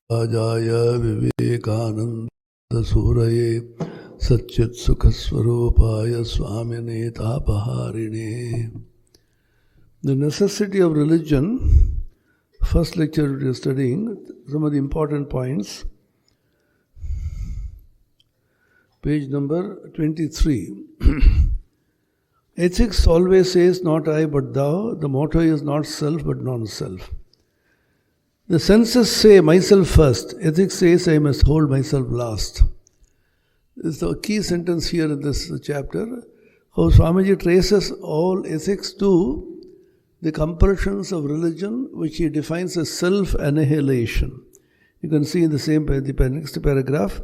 Jaya Vivekananda Suraye Satchit Sukhaswarupaya Swamine Tapaharine. The necessity of religion, first lecture we are studying, some of the important points. Page number 23. Ethics always says, not I but thou. The motto is not self but non-self. The senses say, myself first. Ethics says, I must hold myself last. This is the key sentence here in this chapter. How Swamiji traces all ethics to the compulsions of religion, which he defines as self-annihilation. You can see in the same the next paragraph,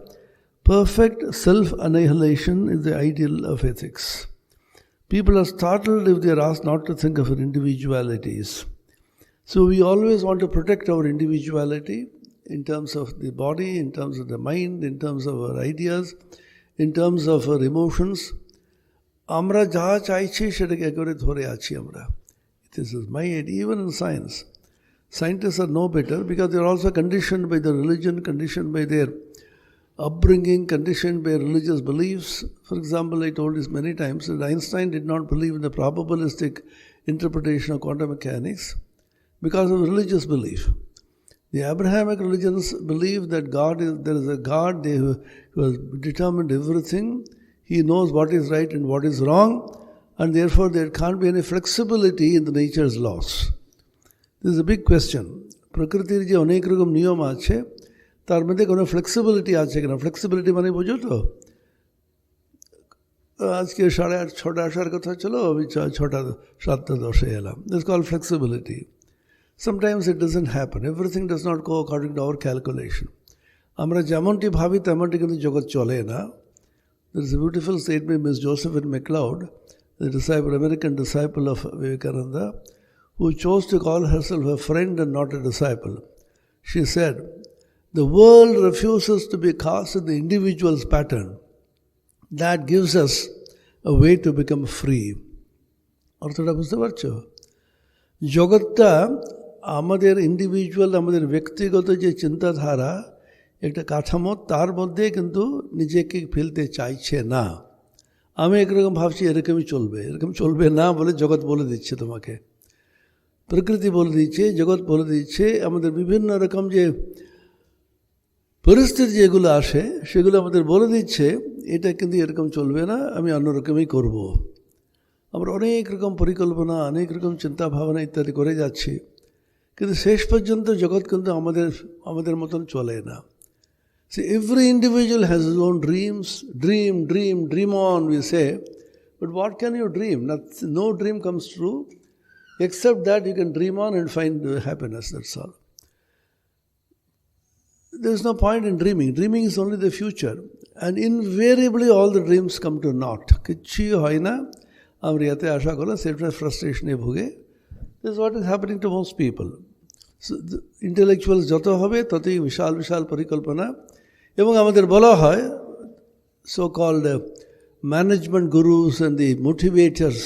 perfect self-annihilation is the ideal of ethics. People are startled if they are asked not to think of our individualities. So we always want to protect our individuality in terms of the body, in terms of the mind, in terms of our ideas, in terms of our emotions. Amra jaha chaichi shetake ekore dhore achi amra. This is my idea, even in science. Scientists are no better because they are also conditioned by the religion, conditioned by their upbringing, conditioned by religious beliefs. For example, I told this many times that Einstein did not believe in the probabilistic interpretation of quantum mechanics because of religious belief. The Abrahamic religions believe that there is a God who has determined everything. He knows what is right and what is wrong, and therefore there can't be any flexibility in the nature's laws. This is a big question. Prakritir je onek rokom niyom ache, তার মধ্যে কোনো flexibility আছে কিনা? Flexibility মানে বুঝো তো, আজকে 8:30 6টা আসার কথা ছিল, আমি 7:10 এলাম. That's called flexibility. Sometimes it doesn't happen. Everything does not go according to our calculation. আমরা যেমনটি ভাবি তেমনটি কিন্তু জগৎ চলে না. There is a beautiful statement by Miss Josephine McLeod, the American disciple of Vivekananda, who chose to call herself a friend and not a disciple. She said, the world refuses to be cast in the individual's pattern. That gives us a way to become free. অর্থটা বুঝতে পারছো? জগৎটা আমাদের individual, আমাদের ব্যক্তিগত যে চিন্তাধারা, একটা কাঠামো, তার মধ্যে কিন্তু নিজেকে ফেলতে চাইছে না. আমি একরকম ভাবছি এরকমই চলবে, এরকম চলবে না বলে জগৎ বলে দিচ্ছে তোমাকে, প্রকৃতি বলে দিচ্ছে, জগৎ বলে দিচ্ছে, আমাদের বিভিন্ন রকম যে পরিস্থিতি যেগুলো আসে সেগুলো আমাদের বলে দিচ্ছে এটা কিন্তু এরকম চলবে না, আমি অন্যরকমই করব. আমরা অনেক রকম পরিকল্পনা, অনেক রকম চিন্তা ভাবনা ইত্যাদি করে যাচ্ছি, কিন্তু শেষ পর্যন্ত জগৎ কিন্তু আমাদের মতন চলে না. See, every individual has his own dreams. Dream on, we say. But what can you dream? No dream comes true, except that you can dream on and find happiness, that's all. There is no point in dreaming. Dreaming is only the future. And invariably all the dreams come to naught. Kichhi hoy na, amra yate asha korla, self frustration e bhoge. This is what is happening to most people. So the intellectuals joto hobe totoi vishal parikalpana. Ebong amader bola hoy, so-called management gurus and the motivators,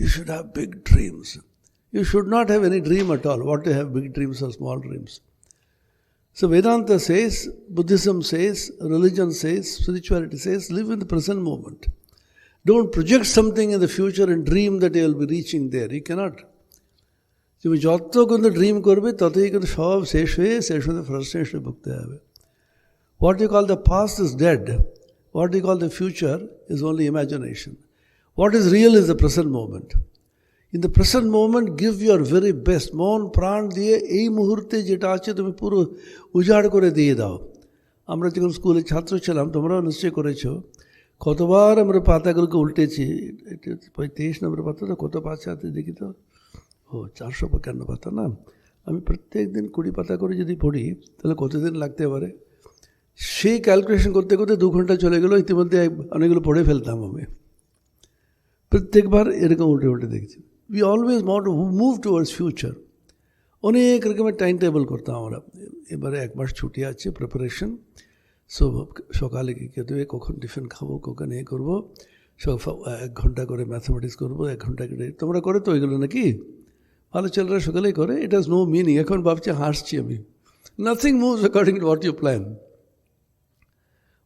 you should have big dreams. You should not have any dream at all. What to have big dreams or small dreams? So Vedanta says, Buddhism says, religion says, spirituality says, live in the present moment. Don't project something in the future and dream that you will be reaching there. You cannot. তুমি যত কিন্তু dream করবে ততই কিন্তু সব শেষ হয়ে ফ্রাস্ট্রেশনে ভুগতে হবে. What you call the past is dead. What you call the future is only imagination. What is real is the present moment. In the present moment, give your very best. মন প্রাণ দিয়ে এই মুহূর্তে যেটা আছে তুমি পুরো উজাড় করে দিয়ে দাও. আমরা যখন স্কুলে ছাত্র ছিলাম, তোমরাও নিশ্চয় করেছো, কতবার আমরা পাতাগুলোকে উল্টেছি. 23 নম্বর পাতা তো কত পাতা আছে দেখি তো, 455 পাতা না. আমি প্রত্যেক দিন 20 পাতা করে যদি পড়ি তাহলে কতদিন লাগতে পারে? সেই ক্যালকুলেশন করতে করতে 2 ঘন্টা চলে গেল. ইতিমধ্যে অনেকগুলো পড়ে ফেলতাম আমি. প্রত্যেকবার এরকম উল্টে দেখছি. We always want to move towards future. অনেক রকমের টাইম টেবল করতাম আমরা. এবারে 1 মাস ছুটি আছে, প্রিপারেশন. সো সকালে কী খেতে হবে, কখন টিফিন খাবো, কখন এ করবো, সব 1 ঘন্টা করে ম্যাথামেটিক্স করবো, 1 ঘন্টা করে. তোমরা করে তো ওইগুলো নাকি? ভালো ছেলেরা সকালেই করে. It has no meaning. এখন ভাবছি, হাসছি আমি, Nothing moves according to what you plan.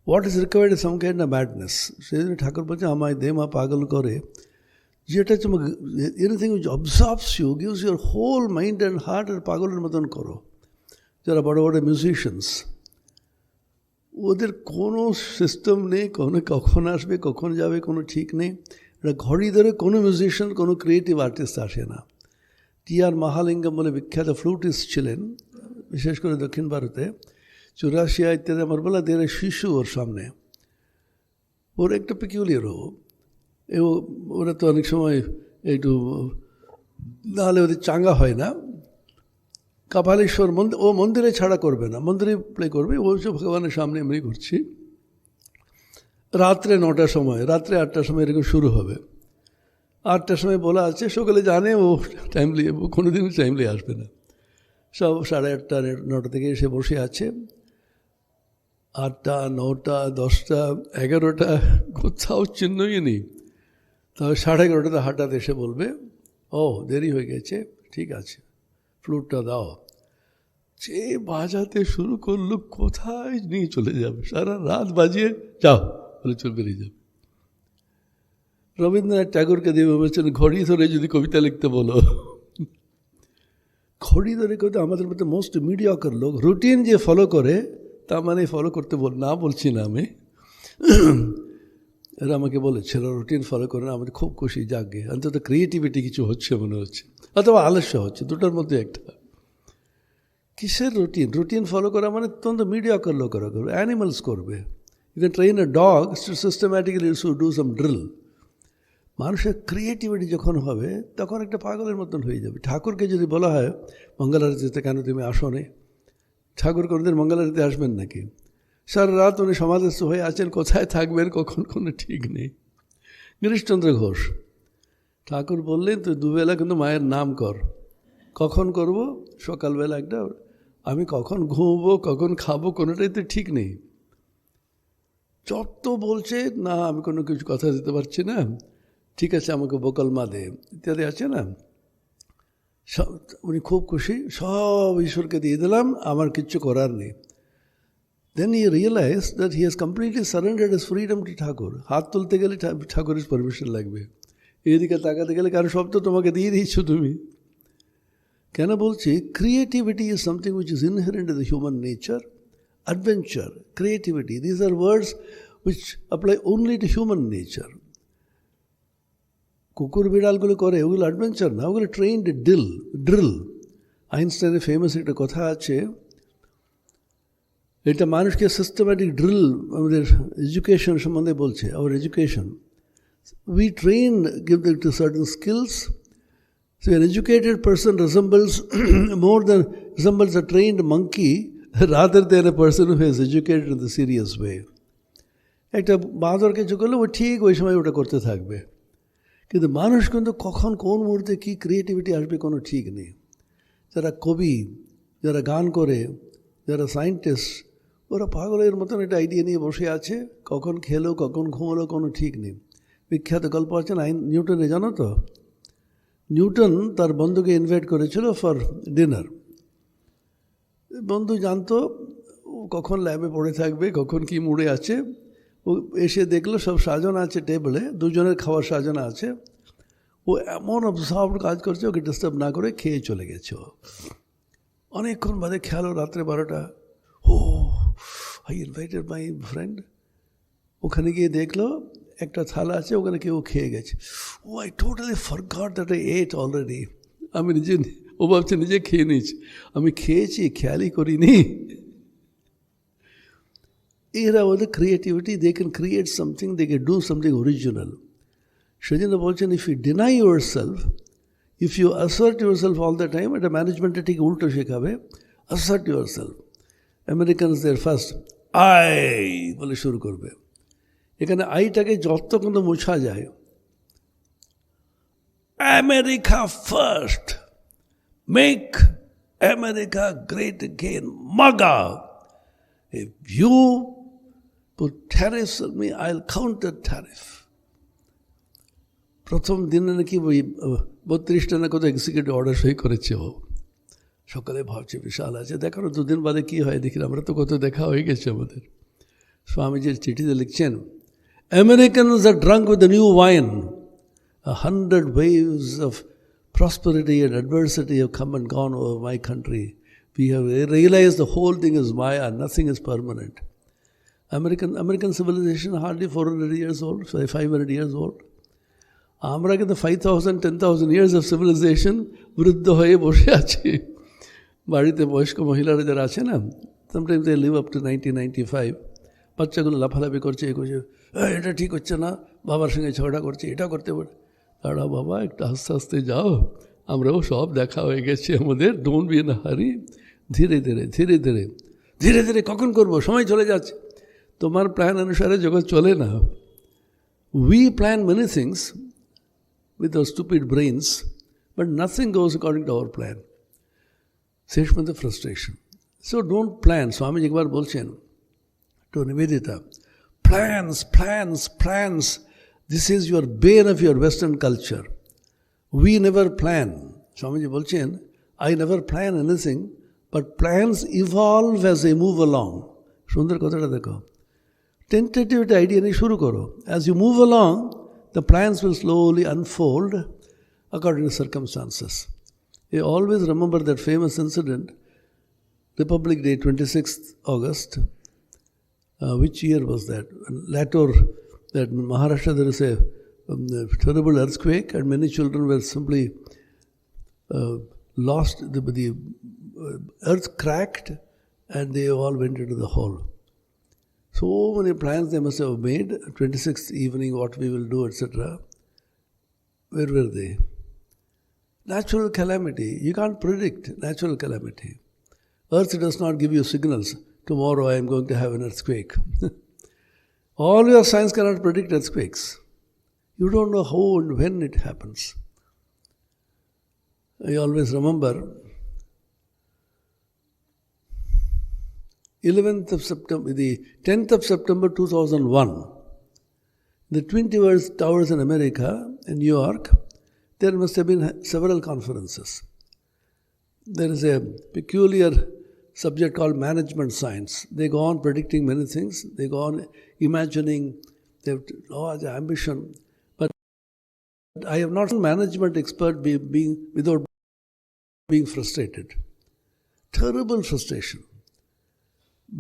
What is required is some kind of madness. সেদিন ঠাকুর বলছে আমায় দে মা পাগল করে, যেটা তোমাকে anything which absorbs you gives your whole mind and heart আর পাগলের মতন করো। যারা বড় বড় মিউজিশিয়ানস, ওদের কোনো সিস্টেম নেই, কখন আসবে কখন যাবে কোনো ঠিক নেই। এটা ঘড়ি ধরে কোনো মিউজিশিয়ান কোনো ক্রিয়েটিভ আর্টিস্ট আসে না। টি.আর. মহালিঙ্গম বলে বিখ্যাত ফ্লুটিস্ট ছিলেন, বিশেষ করে দক্ষিণ ভারতে, 84 ইত্যাদি। আমার বলা দেড় শিশু ওর সামনে, ওর একটা পেকিউলিয়ার ওরা তো অনেক সময় একটু নাহলে ওদের চাঙ্গা হয় না। কপালেশ্বর ও মন্দিরে ছাড়া করবে না, মন্দিরে প্লে করবে। ও ভগবানের সামনে এমনি করছি। রাত্রে 9টার সময়, রাত্রে 8টার সময় এরকম শুরু হবে। 8টার সময় বলা আছে, সকালে জানে ও টাইমলি, কোনো দিনও টাইমলি আসবে না। সব 8:30 9টা থেকে এসে বসে আছে। 8টা 9টা 10টা 11টা কোথাও চিহ্নই নেই। তবে 11:30টাতে হঠাৎ এসে বলবে, ও দেরি হয়ে গেছে, ঠিক আছে ফ্লুটটা দাও। যে বাজাতে শুরু করলো, কোথায় নিয়ে চলে যাবে, সারা রাত বাজিয়ে যাও বলে চল বেরিয়ে যাবে। রবীন্দ্রনাথ ঠাকুরকে দিয়ে বলছেন, ঘড়ি ধরে যদি কবিতা লিখতে বলো। ঘড়ি ধরে কবিতা আমাদের মধ্যে মোস্ট মিডিয়কার লোক। রুটিন যে ফলো করে, তা মানে ফলো করতে না বলছি না আমি। এরা আমাকে বলেছিল রুটিন ফলো করে না, আমাদের খুব খুশি, জাগে অন্তত ক্রিয়েটিভিটি কিছু হচ্ছে মনে হচ্ছে, অথবা আলস্য হচ্ছে, দুটোর মধ্যে একটা। কিসের রুটিন? রুটিন ফলো করা মানে অত্যন্ত মিডিয়কার লোকেরা করবে, অ্যানিমালস করবে। You can train a dog to systematically do some drill. মানুষের ক্রিয়েটিভিটি যখন হবে তখন একটা পাগলের মতন হয়ে যাবে। ঠাকুরকে যদি বলা হয় মঙ্গলারতিতে কেন তুমি আসো নি, ঠাকুর কোনোদিন মঙ্গলারতিতে আসবেন নাকি? সারা রাত উনি সমাধিস্থ হয়ে আছেন, কোথায় থাকবেন কখন কোনো ঠিক নেই। গিরিশচন্দ্র ঘোষ ঠাকুর বললেন, তুই দুবেলা কিন্তু মায়ের নাম কর। কখন করব? সকালবেলা একটা। আমি কখন ঘুমবো কখন খাবো কোনোটাই তো ঠিক নেই। যত বলছে না আমি কোনো কিছু কথা দিতে পারছি না, ঠিক আছে আমাকে বোকাল মা দে ইত্যাদি আছে না, সব উনি খুব খুশি, সব ঈশ্বরকে দিয়ে দিলাম, আমার কিচ্ছু করার নেই। Then he realized that he has completely surrendered his freedom to ঠাকুর। হাত তুলতে গেলে ঠাকুরের পারমিশন লাগবে, এদিকে তাকাতে গেলে কারণ সব তো তোমাকে দিয়ে দিয়েছ তুমি। কেন বলছি? Creativity is something which is inherent in the human nature. Adventure, creativity, this are words which apply only to human nature. কুকুর বিড়ালগুলো করে ওগুলো অ্যাডভেঞ্চার না, ওগুলো ট্রেইনড ড্রিল। আইনস্টাইনের ফেমাস একটা কথা আছে, এটা মানুষকে সিস্টেম্যাটিক ড্রিল আমাদের এডুকেশন সম্বন্ধে বলছে। Hour education, we train, give them to certain skills. So an educated person resembles a trained monkey rather than a person who is educated in the serious way. একটা বাঁদর কিছু করলে ও ঠিক ওই সময় ওটা করতে থাকবে, কিন্তু মানুষ কিন্তু কখন কোন মুহূর্তে কী ক্রিয়েটিভিটি আসবে কোনো ঠিক নেই। যারা কবি, যারা গান করে, যারা সায়েন্টিস্ট, ওরা পাগলের মতন একটা আইডিয়া নিয়ে বসে আছে, কখন খেলো কখন ঘুমোলো কোনো ঠিক নেই। বিখ্যাত গল্প আছে না নিউটনে, জানো তো? নিউটন তার বন্ধুকে ইনভাইট করেছিল ফর ডিনার। বন্ধু জানতো কখন ল্যাবে পড়ে থাকবে, কখন কি মুড়ে আছে। ও এসে দেখলো সব সাজানো আছে টেবিলে, দুজনের খাওয়ার সাজানো আছে। ও এমন অবজার্ভ কাজ করছে, ওকে ডিস্টার্ব না করে খেয়ে চলে গেছে। ও অনেকক্ষণ বাদে খেয়াল রাত্রে 12টা, ও আই ইনভাইটেড মাই ফ্রেন্ড। ওখানে গিয়ে দেখলো একটা থালা আছে, ওখানে কেউ খেয়ে গেছে। Oh I totally forgot that I ate already. আমি নিজে, ও ভাবছে নিজে খেয়ে নিয়েছি, আমি খেয়েছি খেয়ালই করিনি। এরা ওদের creativity, they can create something, they can do something original. সেজন্য বলছেন, if you deny your self, if you assert your self all the time, এটা ম্যানেজমেন্টে ঠিক উল্টো শেখাবে। Assert your self. আমেরিকানস দের ফার্স্ট আই বলে শুরু করবে। এখানে আইটাকে যত কিন্তু মোছা যায়, America first, make America great again, MAGA. If you put tariffs on me, I'll counter tariff. প্রথম দিনে নাকি 32টা না কত এক্সিকিউটিভ অর্ডার সই করেছে ও, সকলে ভাবছে বিশাল আছে, দেখানো দুদিন বাদে কী হয় দেখি, আমরা তো কত দেখা হয়ে গেছে আমাদের। স্বামীজির চিঠিতে লিখছেন, Americans are drunk with the new wine. 100 waves of prosperity and adversity have come and gone over my country. We have realized the whole thing is Maya, nothing is permanent. American civilization hardly 400 years old, 500 years old. আমরা কিন্তু 5,000, 10,000 years of civilization বৃদ্ধ হয়ে বসে আছি। বাড়িতে বয়স্ক মহিলারা যারা আছে না, sometimes they live up to 90, 95. বাচ্চাগুলো লাফালাফি করছে, এ করছে, এটা ঠিক হচ্ছে না, বাবার সঙ্গে ঝগড়া করছে, এটা করতে পারে। তারা বাবা একটু আস্তে আস্তে যাও, আমরাও সব দেখা হয়ে গেছে আমাদের, ডোন্ট বি ইন আ হারি, ধীরে ধীরে ধীরে ধীরে ধীরে ধীরে কখন করবো, সময় চলে যাচ্ছে। তোমার প্ল্যান অনুসারে জগৎ চলে না। We plan many things with our stupid brains, but nothing goes according to our plan. শেষ পর্যন্ত frustration. So don't plan. Swamiji একবার বলছেন to Nivedita, plans, plans, plans. This is your bane of your Western culture. We never plan. Swamiji বলছেন, I never plan anything, but plans evolve as they move along. সুন্দর কথাটা দেখো। Tentativity idea নিয়ে শুরু করো. As you move along, the plans will slowly unfold according to circumstances. You always remember that famous incident, Republic Day, 26th August. Which year was that? Later, that in Maharashtra there is a terrible earthquake and many children were simply lost. The earth cracked and they all went into the hole. So many plans they must have made, 26th evening, what we will do, etc. Where were they? Natural calamity. You can't predict natural calamity. Earth does not give you signals. Tomorrow I am going to have an earthquake. All your science cannot predict earthquakes. You don't know how and when it happens. I always remember 11th of September, the 10th of September 2001, the Twin Towers in America, in New York, there must have been several conferences. There is a peculiar subject called management science. They go on predicting many things. They go on imagining their large ambition. But I have not seen management expert without being frustrated. Terrible frustration.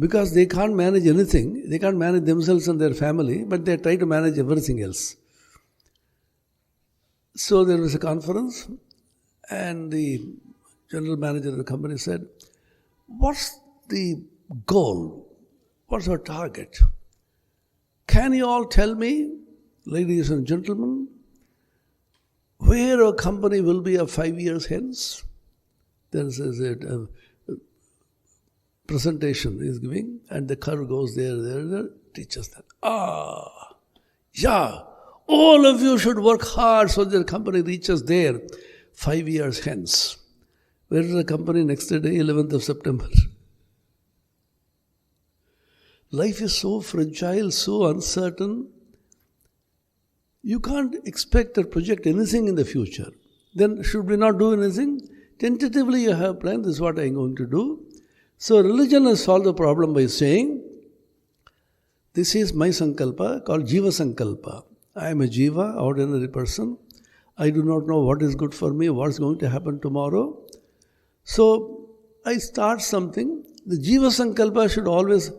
Because they can't manage anything. They can't manage themselves and their family, but they try to manage everything else. So there was a conference and the general manager of the company said, what's the goal? What's our target? Can you all tell me, ladies and gentlemen, where our company will be 5 years hence? There is a presentation he is giving, and the curve goes there, teaches that. Yeah, all of you should work hard so that the company reaches there 5 years hence. Where is the company next day, 11th of September? Life is so fragile, so uncertain. You can't expect or project anything in the future. Then should we not do anything? Tentatively you have planned, this is what I am going to do. So religion has solved the problem by saying, this is my sankalpa called Jiva Sankalpa. I am a Jiva, ordinary person. I do not know what is good for me, what is going to happen tomorrow. So I start something. The Jiva Sankalpa should always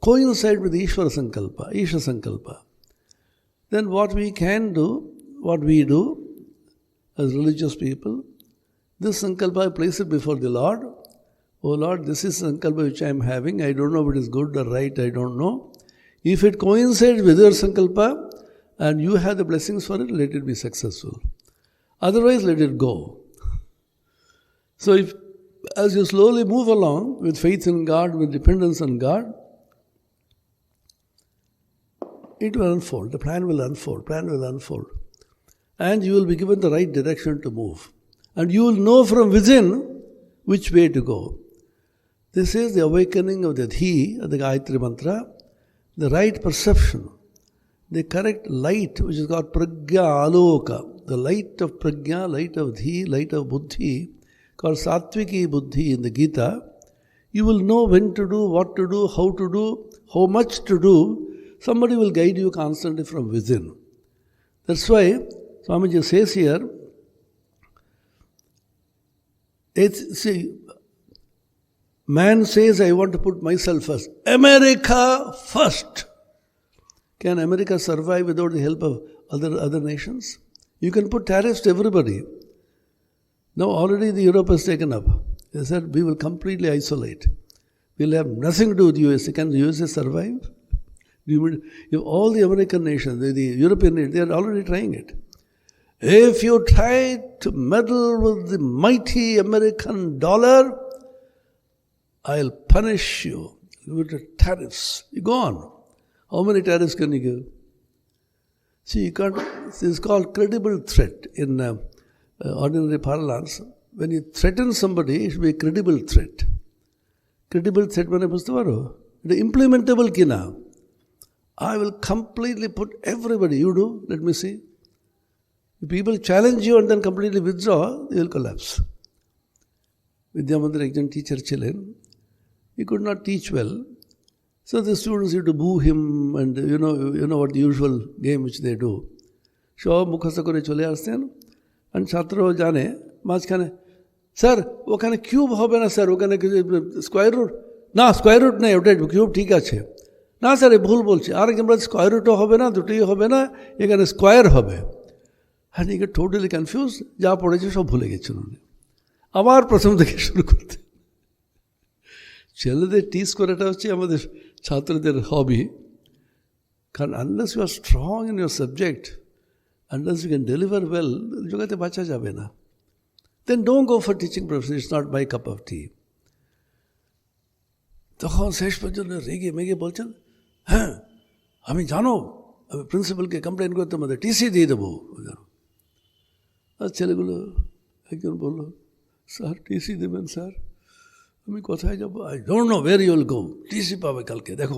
coincide with Ishvara Sankalpa, Isha Sankalpa. Then what we can do, what we do as religious people, this Sankalpa I place it before the Lord. Oh Lord, this is Sankalpa which I am having. I don't know if it is good or right, I don't know. If it coincides with your Sankalpa and you have the blessings for it, let it be successful. Otherwise, let it go. So if, as you slowly move along with faith in God, with dependence on God, it will unfold. The plan will unfold. And you will be given the right direction to move. And you will know from within which way to go. This is the awakening of the Dhi, of the Gayatri Mantra, the right perception, the correct light, which is called Pragya Aloka, the light of Pragya, light of Dhi, light of Buddhi, called Sattviki Buddhi in the Gita, you will know when to do, what to do, how much to do. Somebody will guide you constantly from within. That's why Swamiji says here, man says, I want to put myself first. America first. Can America survive without the help of other nations? You can put tariffs to everybody. Now already the Europe has taken up. They said, we will completely isolate. We will have nothing to do with the USA. Can the USA survive? All the American nations, the European nations, they are already trying it. If you try to meddle with the mighty American dollar, I'll punish you with the tariffs. You go on. How many tariffs can you give? See, you can't. This is called credible threat in ordinary parlance. When you threaten somebody, it should be a credible threat. Credible threat means the implementable kina. I will completely put everybody. You do. Let me see. If people challenge you and then completely withdraw, you will collapse. Vidyamandir, a teacher, Chilen, he could not teach well. So the students used to boo him, and you know what the usual game which they do. So mukhasta kore chole asten, and chhatro jane, majkhane, sir, okhane cube hobe na sir, okhane square root. Na square root nahi, otai cube thik ache. Na sir, bhul bolche. Arekজন বলে square root hobe na, দুটোই হবে না, এখানে square হবে. And he got totally confused. যা পড়েছে সব ভুলে গেছেন উনি। আবার প্রথম থেকে শুরু করতে। ছেলেদের টিজ করাটা হচ্ছে আমাদের ছাত্রদের হবি। কারণ unless you are strong in your subject, unless you can deliver well, জগতে বাঁচা যাবে না। Then don't go for teaching profession. It's not my cup of tea. তখন শেষ পর্যন্ত রেগে মেগে বলছেন, হ্যাঁ আমি জানো, আমি প্রিন্সিপালকে কমপ্লেন করতে আমাদের টিসি দিয়ে দেবো। আর ছেলেগুলো একজন বললো, স্যার টিসি দেবেন স্যার? আমি কোথায় যাবো? I don't know where you will go. TC পাবে কালকে, দেখো।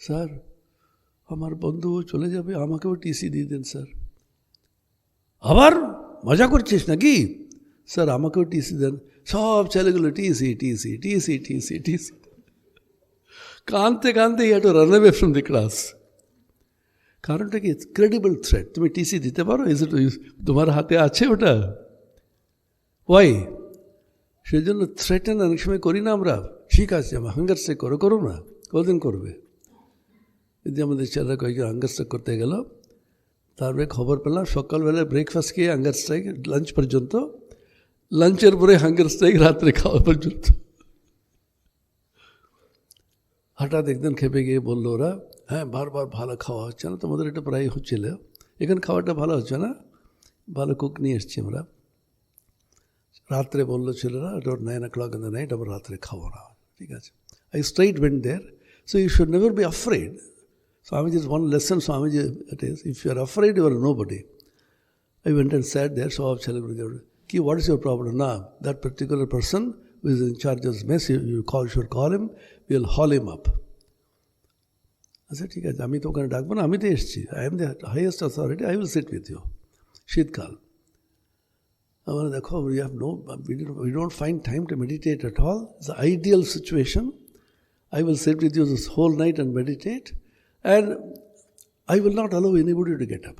স্যার আমার বন্ধু চলে যাবে, আমাকেও টিসি দিয়ে দেন স্যার। আবার মজা করছিস নাকি? স্যার আমাকেও টিসি দেন। সব ছেলেগুলো TC TC TC TC TC কাঁদতে কাঁদতে you have to run away from the class. কারণটা কি? Credible threat. তুমি টিসি দিতে পারো? তোমার হাতে আছে ওটা? ওয়াই? সেই জন্য থ্রেটেন অনেক সময় করি না আমরা। ঠিক আছে, আমার হাঙ্গার স্ট্রাইক করো না, কদিন করবে? যদি আমাদের ছেলেরা কয়েকজন হাঙ্গার স্ট্রাইক করতে গেল, তারপরে খবর পেলাম সকালবেলায় ব্রেকফাস্ট খেয়ে হাঙ্গার স্ট্রাইক, লাঞ্চ পর্যন্ত, লাঞ্চের পরে হাঙ্গার স্ট্রাইক, রাত্রে খাওয়া পর্যন্ত। হঠাৎ একদিন খেপে গিয়ে বললো ওরা, হ্যাঁ বারবার ভালো খাওয়া হচ্ছে না, তোমাদের এটা প্রায় হচ্ছিল, এখানে খাওয়াটা ভালো হচ্ছে না, ভালো কুক নিয়ে এসছি আমরা। রাত্রে বললো ছেলেরা, এটা 9 o'clock in the night, আবার রাত্রে খাবো না। ঠিক আছে, I straight went there. So you should never be afraid. Swamiji is one lesson, Swamiji it is, if you are afraid, you are nobody. I went and sat there, so what is your problem? Now, that particular person who is in charge of this mess, you should call him, we will haul him up. আচ্ছা ঠিক আছে, আমি তো ওখানে ডাকবো না, আমি তো এসেছি, I am the highest authority, I will sit with you. শীতকাল, আমার দেখো, we don't find time to meditate at all. It's the ideal situation. I will sit with you this whole night and meditate, and I will not allow anybody to get up.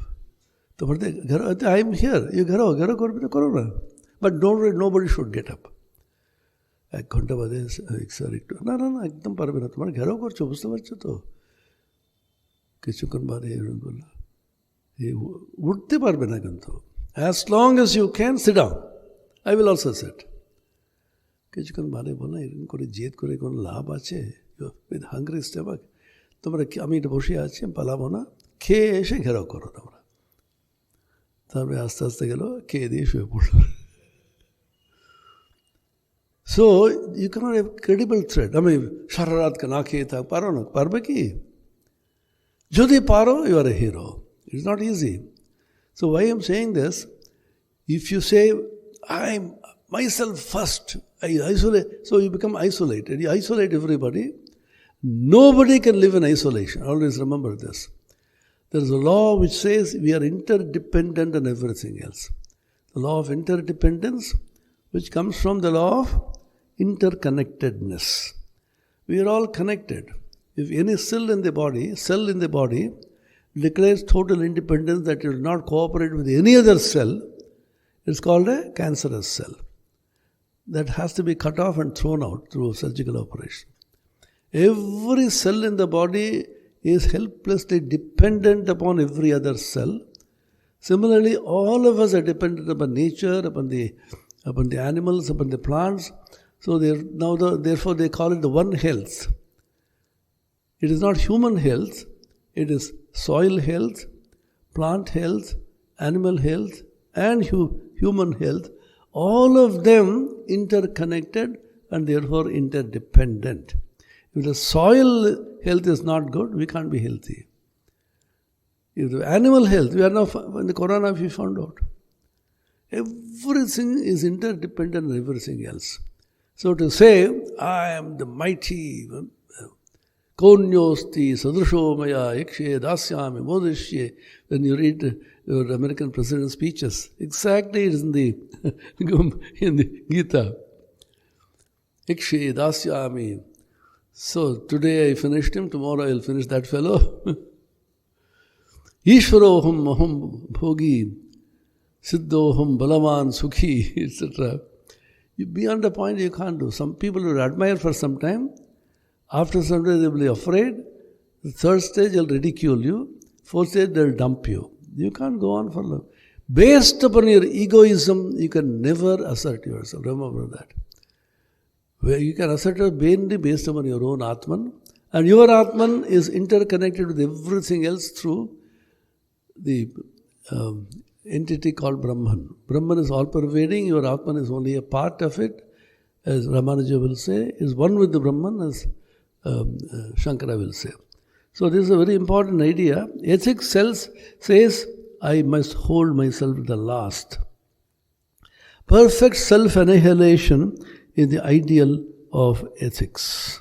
I am here, you ঘেরো করবে তো করো না, but nobody should get up. 1 ঘন্টা বাদে sir একটু না একদম পারবে না, তোমার ঘেরাও করছো, বুঝতে পারছো তো? কিছুক্ষণ বাদে এরকম বললো, উঠতে পারবে না কিন্তু, as long as you can sit down, I will also sit. কিছুক্ষণ বাদে বললো, এরকম করে জেদ করে কোনো লাভ আছে? উইথ হাঙ্গ্রি স্টমাক তোমরা, আমি এটা বসে আছি, পালাবো না, খেয়ে এসে ঘেরাও করো তোমরা। তারপরে আস্তে আস্তে গেল, খেয়ে দিয়ে শুয়ে পড়ল। So you cannot have credible threat. আমি সারা রাত না খেয়ে থাক, পারো না? পারবে কি? যদি পারো, you are a hero. It's not easy. So why I'm saying this, if you say, I'm myself first, I isolate, so you become isolated. You isolate everybody. Nobody can live in isolation. Always remember this. There is a law which says we are interdependent on everything else. The law of interdependence, which comes from the law of interconnectedness. We are all connected. If any cell in the body declares total independence, that it will not cooperate with any other cell, it's called a cancerous cell. That has to be cut off and thrown out through surgical operation. Every cell in the body is helplessly dependent upon every other cell. Similarly, all of us are dependent upon nature, upon the animals, upon the plants. So therefore they call it the One Health. It is not human health, it is soil health, plant health, animal health, and human health. All of them interconnected and therefore interdependent. If the soil health is not good, we can't be healthy. If the animal health, we are now, in the Corona we found out, everything is interdependent on everything else. So to say, I am the mighty, konyosti sadrusho maya yakshe dasyami modishye, when you read your American president's speeches, exactly it is in the Gita. Yakshe dasyami. So today I finished him, tomorrow I will finish that fellow. Ishvaroham maham bhogi, siddhoham balavan sukhi, etc. Beyond a point you can't do. Some people will admire for some time. After some time they will be afraid. The third stage they'll ridicule you. Fourth stage they'll dump you. You can't go on for long. Based upon your egoism, you can never assert yourself. Remember that. Where you can assert yourself mainly based upon your own Atman. And your Atman is interconnected with everything else through the entity called Brahman. Brahman is all-pervading, your Atman is only a part of it, as Ramanuja will say, is one with the Brahman, as Shankara will say. So this is a very important idea. Ethics says, I must hold myself to the last. Perfect self-annihilation is the ideal of ethics.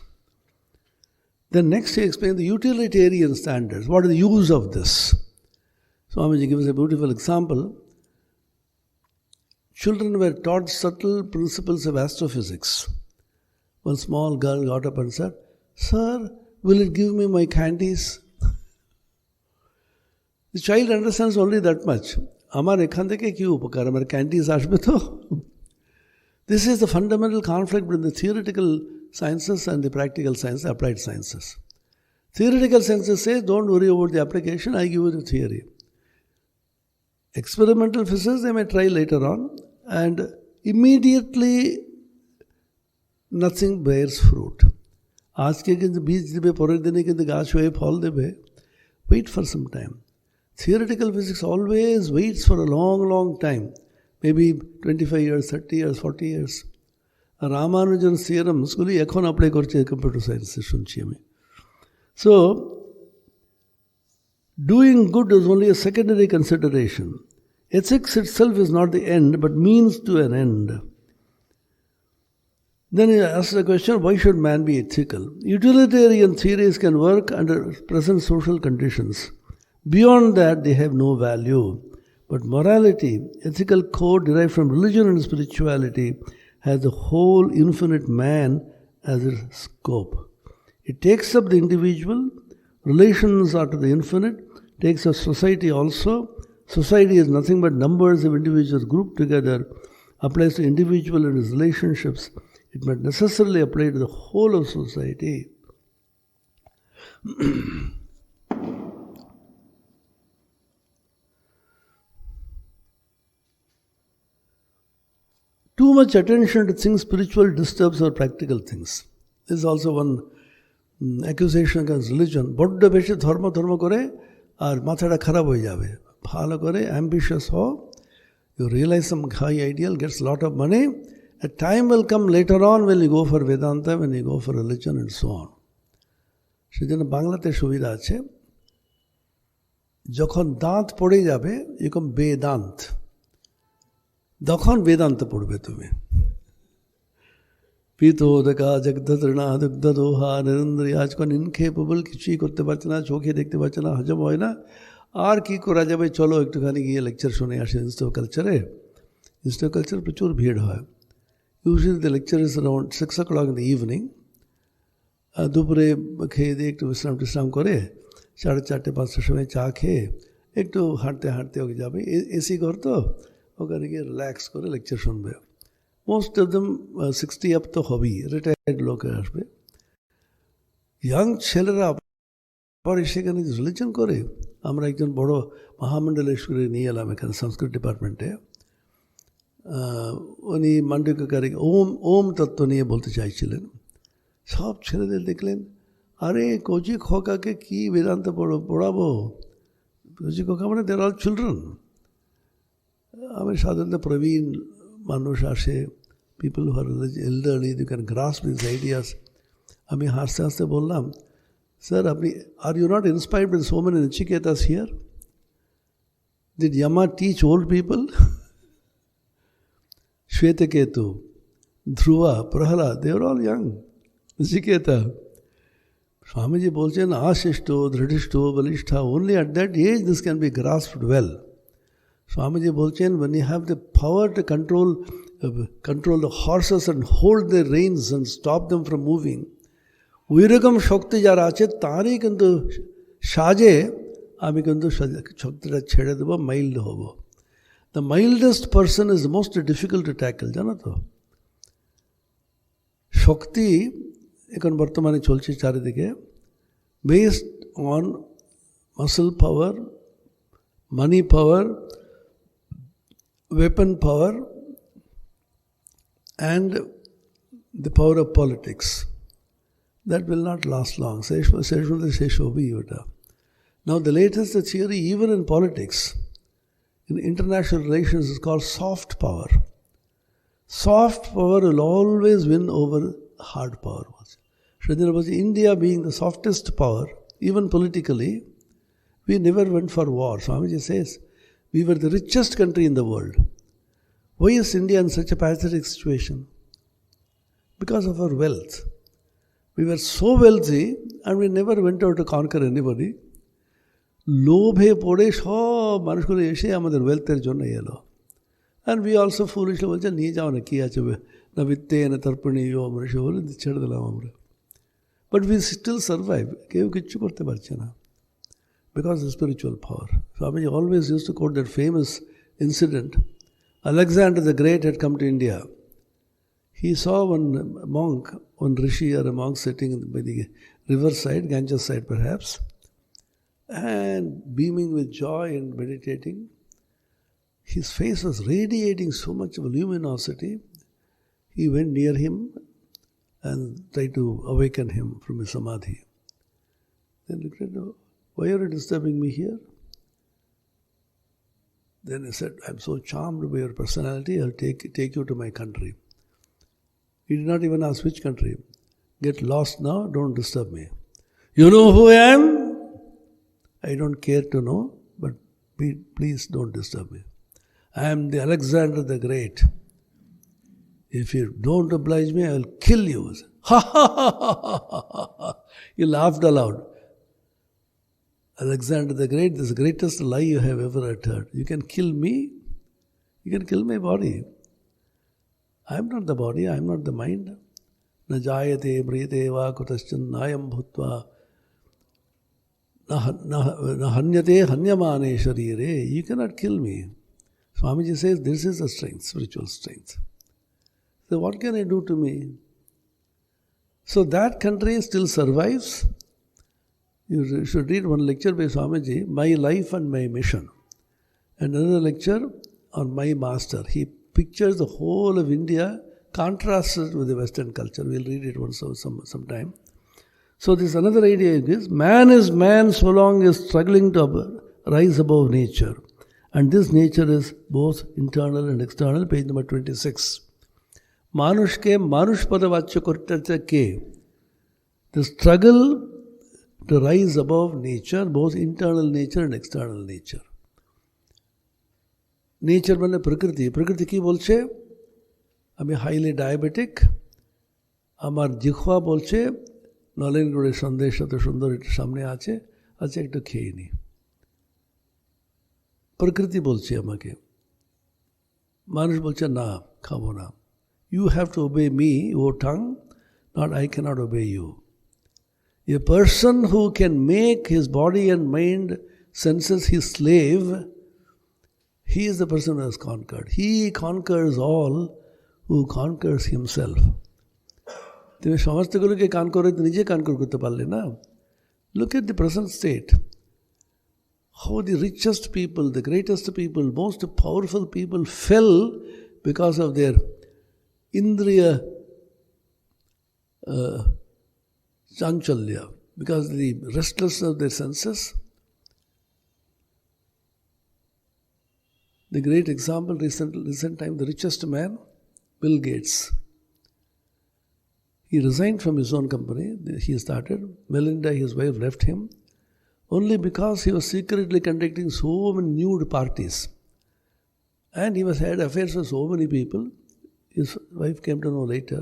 Then next he explains the utilitarian standards. What is the use of this? Swamiji gives a beautiful example. Children were taught subtle principles of astrophysics. One small girl got up and said, Sir, will it give me my candies? The child understands only that much. Amar ekhan theke kyu upakar, amar candies ashbe to. This is the fundamental conflict between the theoretical sciences and the practical sciences, applied sciences. Theoretical sciences say, don't worry about the application, I give you the theory. Experimental physics they may try later on, and immediately nothing bears fruit. आज के बीज देबे परेर दिने के गाछ होए फल देबे. Wait for some time. Theoretical physics always waits for a long time. Maybe 25 years, 30 years, 40 years. Ramanujan's theorem skuli ekhon apply korche computer science shunchi ami. So doing good is only a secondary consideration. Ethics itself is not the end, but means to an end. Then he asks the question, why should man be ethical? Utilitarian theories can work under present social conditions. Beyond that, they have no value. But morality, ethical code derived from religion and spirituality, has the whole infinite man as its scope. It takes up the individual, relations are to the infinite, takes up society also. Society is nothing but numbers of individuals grouped together, applies to individual and his relationships. It must necessarily apply to the whole of society. Too much attention to things spiritual disturbs our practical things. This is also one accusation against religion. Boddo beshi dharma kore ar mathada kharab hoye jabe. Bhalo kore, ambitious ho, you realize some high ideal, gets a lot of money. A time will come later on when you go for Vedanta, when you go for religion and so on. সেজন্য বাংলাতে সুবিধা আছে, যখন দাঁত পড়ে যাবে এরকম বেদান্ত, তখন বেদান্ত পড়বে তুমি। পিতোদকা জগদতৃণা দুগ্ধদোহা নিরন্দ্রিয়া, আজকাল ইনকেপেবল, কিছুই করতে পারছে না, চোখে দেখতে পাচ্ছে না, হজম হয় না, আর কি করা যাবে, চলো একটুখানি গিয়ে লেকচার শুনে আসি ইনস্টিটিউট কালচারে। ইনস্টিটিউট কালচার প্রচুর ভিড় হয়। Usually the lecture is around 6 o'clock in the evening. দুপুরে খেয়ে দিয়ে একটু বিশ্রাম করে 4:30-5টার সময় চা খেয়ে একটু হাঁটতে হাঁটতে ওকে যাবে, এসি ঘর তো, ওখানে গিয়ে রিল্যাক্স করে লেকচার শুনবে। মোস্ট অফ দেম 60 আপ তো হবেই, রিটায়ার্ড লোকের আসবে। ইয়াং ছেলেরা আবার সেখানে রিলিজন করে। আমরা একজন বড় মহামণ্ডলেশ্বরে নিয়ে এলাম এখানে সংস্কৃত ডিপার্টমেন্টে। উনি মান্ডবিকারে ওম তত্ত্ব নিয়ে বলতে চাইছিলেন। সব ছেলেদের দেখলেন, আরে কচি খোকাকে কি বেদান্ত পড়াবো, কচি খোকা মানে দেয়ার অল চিলড্রেন। আমি সাধারণত প্রবীণ মানুষ আসে, people who are elderly, you can grasp this ideas. আমি হাসতে হাসতে বললাম, স্যার আপনি, are you not inspired by so many Nachiketas হিয়ার? Did Yama teach old people? Shvetaketu, Dhruva, Prahalad, they were all young. Nachiketa. Swamiji bolchen, Ashishto, Dridishto, Balishta, only at that age this can be grasped well. Swamiji bolchen, when you have the power to control the horses and hold their reins and stop them from moving, ওইরকম শক্তি যারা আছে তারই কিন্তু সাজে আমি কিন্তু শক্তিটা ছেড়ে দেবো, মাইল্ড হব। The mildest person is the most difficult to tackle, জানো তো? শক্তি এখন বর্তমানে চলছে চারিদিকে, based on muscle power, money power, weapon power, and the power of politics. That will not last long. Now the latest theory, even in politics, in international relations, is called soft power. Soft power will always win over hard power. India being the softest power, even politically, we never went for war. Swamiji says, we were the richest country in the world. Why is India in such a pathetic situation? Because of our wealth. We were so wealthy and we never went out to conquer anybody. লোভে পড়ে সব মানুষগুলো এসে আমাদের ওয়েলথের জন্য এলো। And we also ফুলিশলি বলছে, নিয়ে যাও না, কী আছে, না বিত্তে না তর্পণী মানুষ বলে ছেড়ে দিলাম আমরা। বাট উই স্টিল সার্ভাইভ, কেউ কিচ্ছু করতে পারছে না, because of spiritual power. Swamiji always used to quote that famous incident. Alexander the Great had come to India. He saw one monk, one rishi or a monk sitting by the riverside, Ganges side perhaps, and beaming with joy and meditating. His face was radiating so much of luminosity. He went near him and tried to awaken him from his samadhi. Then looked at him, why are you disturbing me here? Then he said, I'm so charmed by your personality, I'll take you to my country. He did not even ask which country. Get lost now, don't disturb me. You know who I am? I don't care to know, but please don't disturb me. I am the Alexander the Great. If you don't oblige me, I will kill you. Ha ha ha ha ha ha. He laughed aloud. Alexander the Great, this is the greatest lie you have ever uttered. You can kill me, you can kill my body. I am not the body, I am not the mind. Na jayate mriyate va kutaschan nayam bhutva na hanyate hanyamane sharire. You cannot kill me. Swamiji says this is the strength, spiritual strength. So what can I do to me? So that country still survives. You should read one lecture by Swamiji, My Life and My Mission, and another lecture on My Master. He pictures the whole of India contrasted with the Western culture. We'll read it once sometime. So this another idea is, man is man so long as struggling to rise above nature. And this nature is both internal and external, page number 26. Manushke manushpada vachya kortya ke. The struggle to rise above nature, both internal nature and external nature. Nature মানে প্রকৃতি। প্রকৃতি কি বলছে? আমি highly diabetic, আমার জিহ্বা বলছে নলেন গুড়ের সন্দেশ এত সুন্দর একটু সামনে আছে, আচ্ছা একটু খেয়ে নি। প্রকৃতি বলছে আমাকে। মানুষ বলছে না, খাবো না। You have to obey me, O tongue, not I cannot obey you. A person who can make his body and mind, senses his slave, he is the person who has conquered. He conquers all who conquers himself. তুমি সমস্তগুলোকে কান করে নিজে কান করতে পারলে না. Look at the present state. How the richest people, the greatest people, most powerful people fell because of their indriya chanchalya, because of the restlessness of their senses. The great example, recent time, the richest man, Bill Gates. He resigned from his own company. He started. Melinda, his wife, left him only because he was secretly conducting so many nude parties. And he had affairs with so many people. His wife came to know later.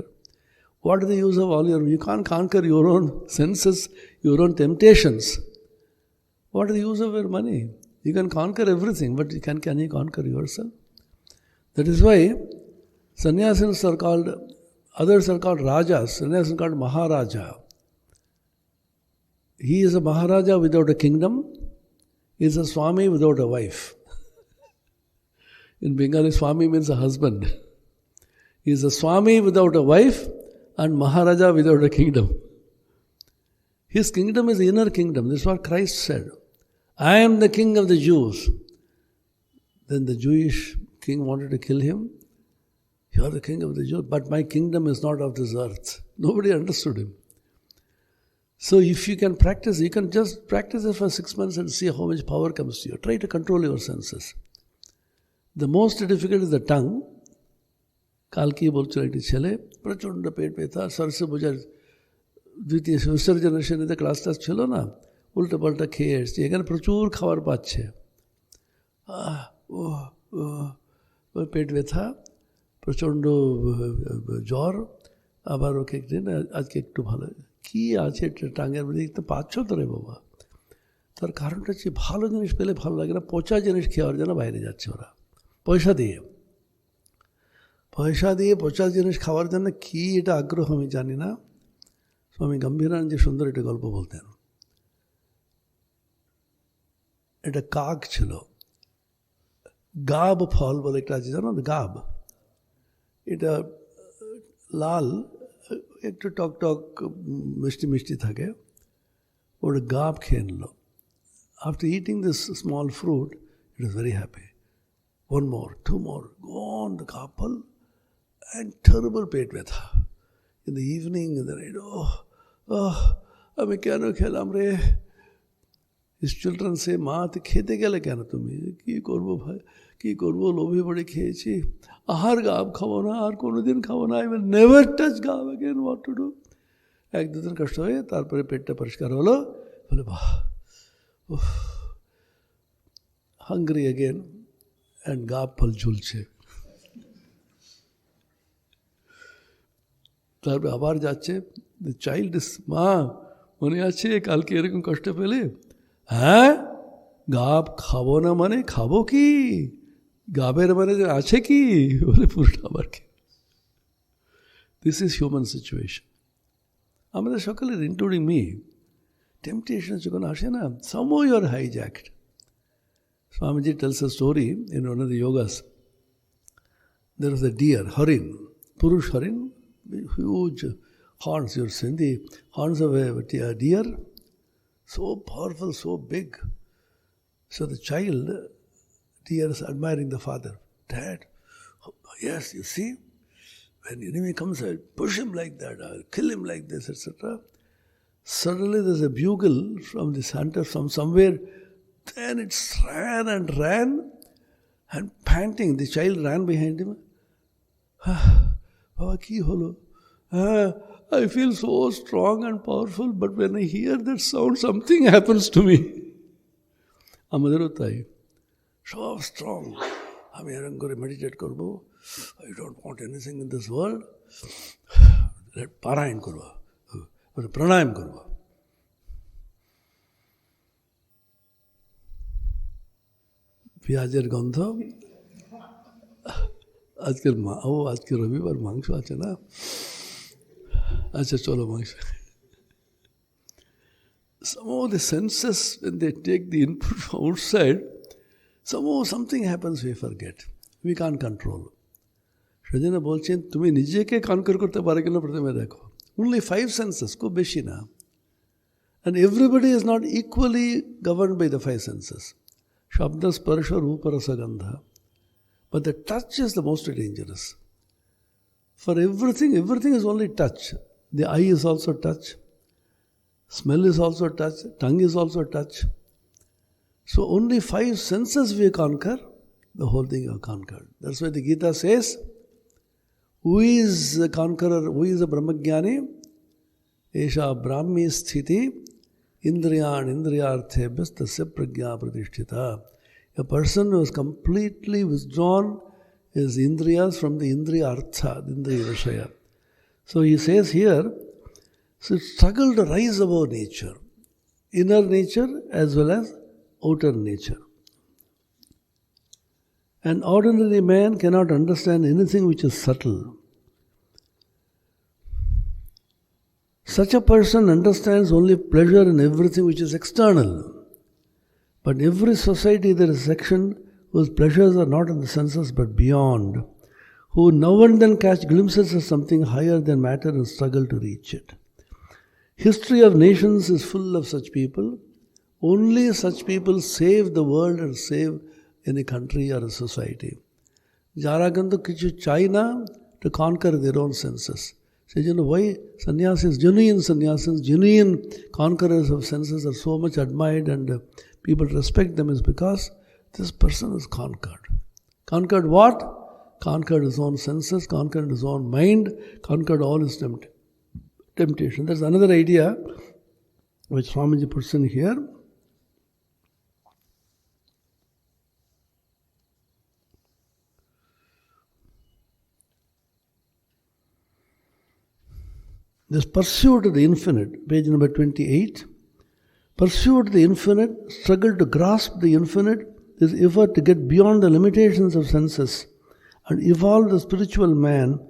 What is the use of all your... You can't conquer your own senses, your own temptations. What is the use of your money? You can conquer everything, but can you conquer yourself? That is why sannyasins are called... Others are called rajas. Sannyasins are called maharaja. He is a maharaja without a kingdom. He is a swami without a wife. In Bengali, swami means a husband. He is a swami without a wife and maharaja without a kingdom. His kingdom is the inner kingdom. This is what Christ said. I am the king of the Jews. Then the Jewish king wanted to kill him. You are the king of the Jews, but my kingdom is not of this earth. Nobody understood him. So if you can practice, you can just practice it for 6 months and see how much power comes to you. Try to control your senses. The most difficult is the tongue. কালকে বলছিল একটি ছেলে প্রচণ্ড পেট ব্যথা সরষে বোঝার দ্বিতীয় বিসর্জনের শ্রেণীতে ক্লাস ছিল না, উল্টো পাল্টা খেয়ে এসছে, এখানে প্রচুর খাবার পাচ্ছে, পেট ব্যথা, প্রচণ্ড জ্বর, আবার ওকে একদিন আজকে একটু ভালো, কী আছে টাঙের মধ্যে দেখতে পাচ্ছ তো রে বাবা। তার কারণটা হচ্ছে ভালো জিনিস পেলে ভালো লাগে না, পচা জিনিস খেয়ার জন্য বাইরে যাচ্ছে ওরা পয়সা দিয়ে পচা জিনিস খাওয়ার জন্য। কী এটা আগ্রহ আমি জানি না। স্বামী গম্ভীরানন্দ যে সুন্দর একটা গল্প বলতেন। এটা কাক ছিল, গাব ফল বলে একটা আছে জানো, গাব, এটা লাল একটু টক টক মিষ্টি মিষ্টি থাকে, ওটা গাব খেয়ে নিল। After eating this small fruit, it was very happy. One more, two more, go on the apple, and terrible পেট ব্যথা. In the evening, in the night, আমি কেন খেলাম রে? His children say, মা তুই খেতে গেলে কেন তুমি? কী করবো ভাই, কী করবো, লোভে পড়ে খেয়েছি, আর গাব খাবো না, আর কোনোদিন খাবো না, I will never touch গাব again, what to do? এক দুদিন কষ্ট হয়ে তারপরে পেটটা পরিষ্কার হলো, বলে বাহ, hungry again, and গাব ফল ঝুলছে। তারপরে আবার যাচ্ছে, the child is, মা মনে আছে কালকে এরকম কষ্ট পেলে? হ্যাঁ, গাব খাবো না মানে খাবো কি, গাবের মানে আছে কি, বলে পুরোটা আবার কি। This is human situation. আমাদের সকলের, ইনক্লুডিং মি, টেম্পটেশন যখন আসে না, somehow you are hijacked. Swamiji tells a story in one of the yogas. There was a deer, harin, Purush harin, huge horns. You've seen the horns of a deer, so powerful, so big. So the child, deer, is admiring the father. Dad, yes, you see, when the enemy comes, I'll push him like that, I'll kill him like this, etc. Suddenly there's a bugle from the hunter from somewhere. Then it ran and panting. The child ran behind him. Baba, ki holo? I feel so strong and powerful, but when I hear that sound, something happens to me. Amaderu tai. So strong. Ami eram kore meditate korbo. I don't want anything in this world. Let parayan korbo. Pranayam korbo. পেঁয়াজের গন্ধ, আজকে রবিবার মাংস আছে না, আচ্ছা চলো মাংস। Somehow the senses, when they take the input from outside, somehow something happens, we forget. We can't control. সেজন্য বলছেন তুমি নিজেকে কনকর করতে পারো কিনা প্রথমে দেখো। Only 5 senses, খুব বেশি না। And everybody is not equally governed by the 5 senses. Shabda, Sparsha, Rupa, Rasa, Gandha. But the touch is the most dangerous. For everything is only touch. The eye is also touch. Smell is also touch. Tongue is also touch. So only 5 senses we conquer, the whole thing is conquered. That's why the Gita says, who is the conqueror, who is the Brahmagyani? Esha Brahmi Sthiti Indriyan Indriyarthebhyas tasya prajna pratishtita. A person who is completely withdrawn his indriyas from the indriya artha, the indriya vishaya. So he says here, so struggle to rise above nature, inner nature as well as outer nature. An ordinary man cannot understand anything which is subtle. Such a person understands only pleasure in everything which is external. But in every society there is a section whose pleasures are not in the senses but beyond, who now and then catch glimpses of something higher than matter and struggle to reach it. History of nations is full of such people. Only such people save the world or save any country or a society. Jara gantu kichu China to conquer their own senses. So you know why sannyasis, genuine conquerors of senses are so much admired and people respect them, is because this person is conquered. Conquered what? Conquered his own senses, conquered his own mind, conquered all his temptation. There's another idea which Swamiji puts in here. This pursuit of the infinite, page number 28. Pursuit of the infinite, struggle to grasp the infinite, this effort to get beyond the limitations of senses and evolve the spiritual man,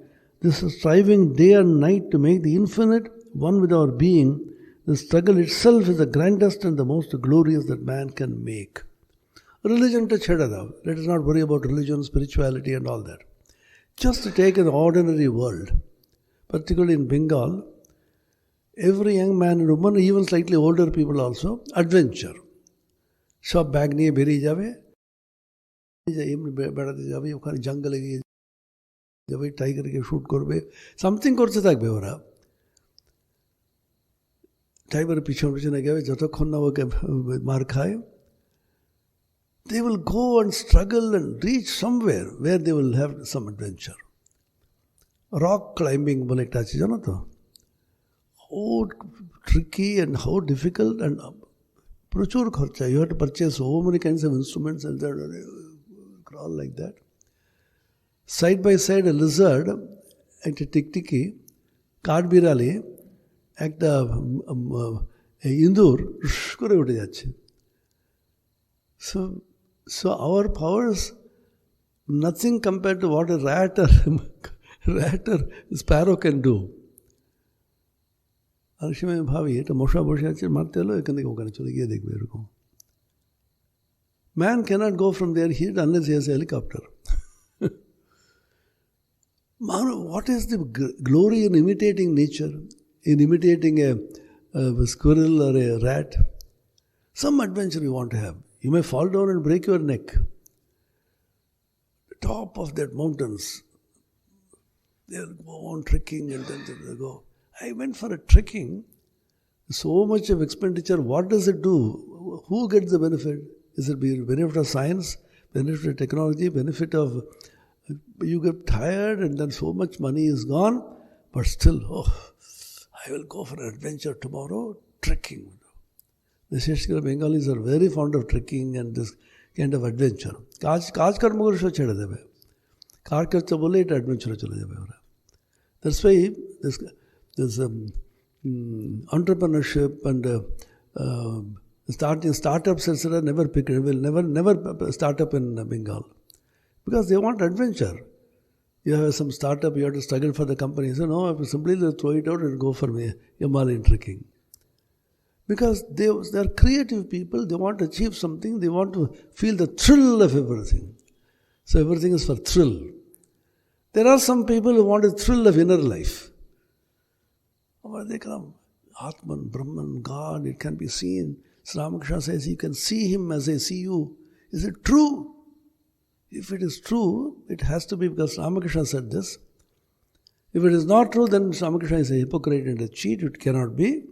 this striving day and night to make the infinite one with our being, the struggle itself is the grandest and the most glorious that man can make. Religion to chedada. Let us not worry about religion, spirituality and all that. Just to take an ordinary world, particularly in Bengal, every young man and woman, even slightly older people also, adventure. সব bag নিয়ে বেরিয়ে যাবে, এমনি বেড়াতে যাবে, ওখানে জঙ্গলে গিয়ে যাবে, টাইগারকে শ্যুট করবে, সামথিং করতে থাকবে ওরা। টাইগারের পিছনে গেবে যতক্ষণ না ওকে মার খায়। They will go and struggle and reach somewhere where they will have some adventure. Rock climbing বলে একটা আছে জানো তো? How tricky and how difficult and প্রচুর খরচা. You have to purchase so many kinds of instruments and crawl like that. Side by side a lizard, একটা টিকটিকি, কাঠবিড়ালি, একটা ইঁদুর করে উঠে যাচ্ছে। So our powers, nothing compared to what a rat or sparrow can do. আর সে আমি ভাবি এটা মশা বসে আছে, মারতে হলো এখান থেকে ওখানে চলে গিয়ে দেখবে এরকম। Man cannot go from there here unless he has a helicopter. What is the glory in imitating nature, in imitating a squirrel or a rat? Some adventure you want to have. You may fall down and break your neck. The top of that mountains, they'll go on trekking and then they'll go. I went for a trekking, so much of expenditure, what does it do? Who gets the benefit? Is it benefit of science, benefit of technology, benefit of... You get tired and then so much money is gone, but still, I will go for an adventure tomorrow, trekking. The Sheshkar Bengalis are very fond of trekking and this kind of adventure. কাজ কর্ম করে সব ছেড়ে দেবে, কার করতে বলে এটা অ্যাডভেঞ্চারে চলে যাবে ওরা। That's why this entrepreneurship and startups etc. will never start up in Bengal, because they want adventure. You have some startup, you have to struggle for the company. So no, if you simply throw it out and go for me, Himalayan trekking. Because they are creative people, they want to achieve something, they want to feel the thrill of everything. So everything is for thrill. There are some people who want the thrill of inner life. Where they come, Atman, Brahman, God, it can be seen. Sri Ramakrishna says, you can see him as I see you. Is it true? If it is true, it has to be because Ramakrishna said this. If it is not true, then Ramakrishna is a hypocrite and a cheat. It cannot be.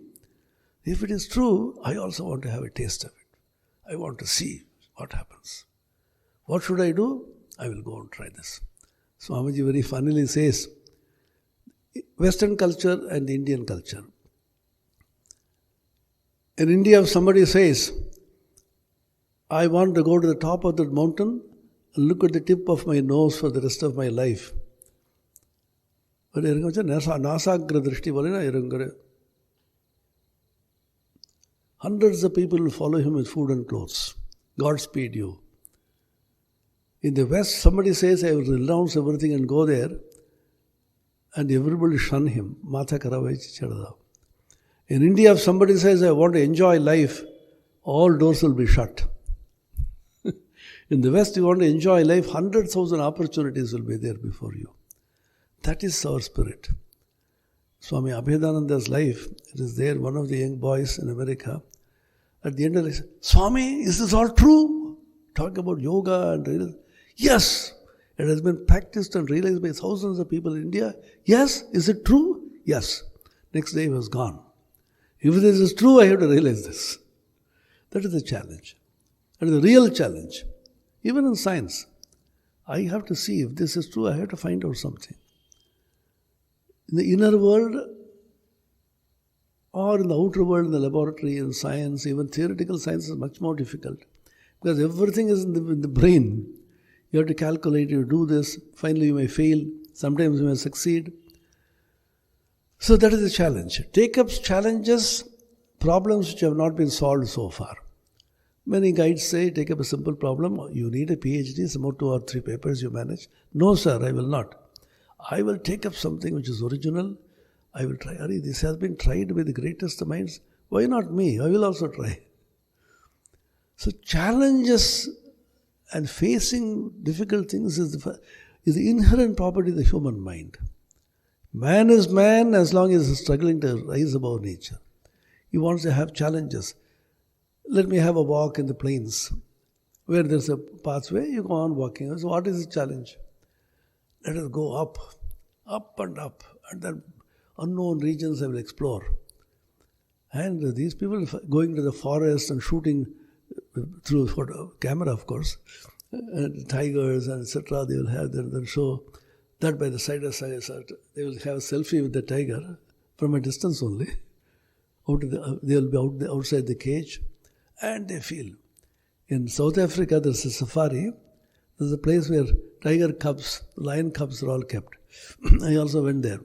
If it is true, I also want to have a taste of it. I want to see what happens. What should I do? I will go and try this. Swamiji very funnily says, Western culture and Indian culture. In India, if somebody says, I want to go to the top of that mountain and look at the tip of my nose for the rest of my life. But hundreds of people will follow him with food and clothes. Godspeed you. In the West, somebody says, I will renounce everything and go there, and everybody shun him. In India, if somebody says, I want to enjoy life, all doors will be shut. In the West, you want to enjoy life, 100,000 opportunities will be there before you. That is our spirit. Swami Abhedananda's life, it is there, one of the young boys in America. At the end of it, Swami, is this all true? Talk about yoga and real. Yes, it has been practiced and realized by thousands of people in India. Yes, is it true? Yes. Next day he was gone. If this is true, I have to realize this. That is the challenge. That is the real challenge. Even in science, I have to see if this is true, I have to find out something. In the inner world or in the outer world, in the laboratory, in science, even theoretical science is much more difficult. Because everything is in the brain. You have to calculate, you do this, finally you may fail, sometimes you may succeed. So that is the challenge. Take up challenges, problems which have not been solved so far. Many guides say, take up a simple problem, you need a PhD, some more 2 or 3 papers you manage. No sir, I will not. I will take up something which is original. I will try. This has been tried by the greatest minds. Why not me? I will also try. So challenges and facing difficult things is the inherent property of the human mind. Man is man as long as he is struggling to rise above nature. He wants to have challenges. Let me have a walk in the plains. Where there's a pathway, you go on walking. So what is the challenge? Let us go up and then unknown regions I will explore. And these people going to the forest and shooting through camera, of course, and tigers and etc. They will have their show that by the side of they will have a selfie with the tiger from a distance only. They will be outside the cage, and they feel. In South Africa, there's a safari. There's a place where tiger cubs, lion cubs are all kept. I also went there.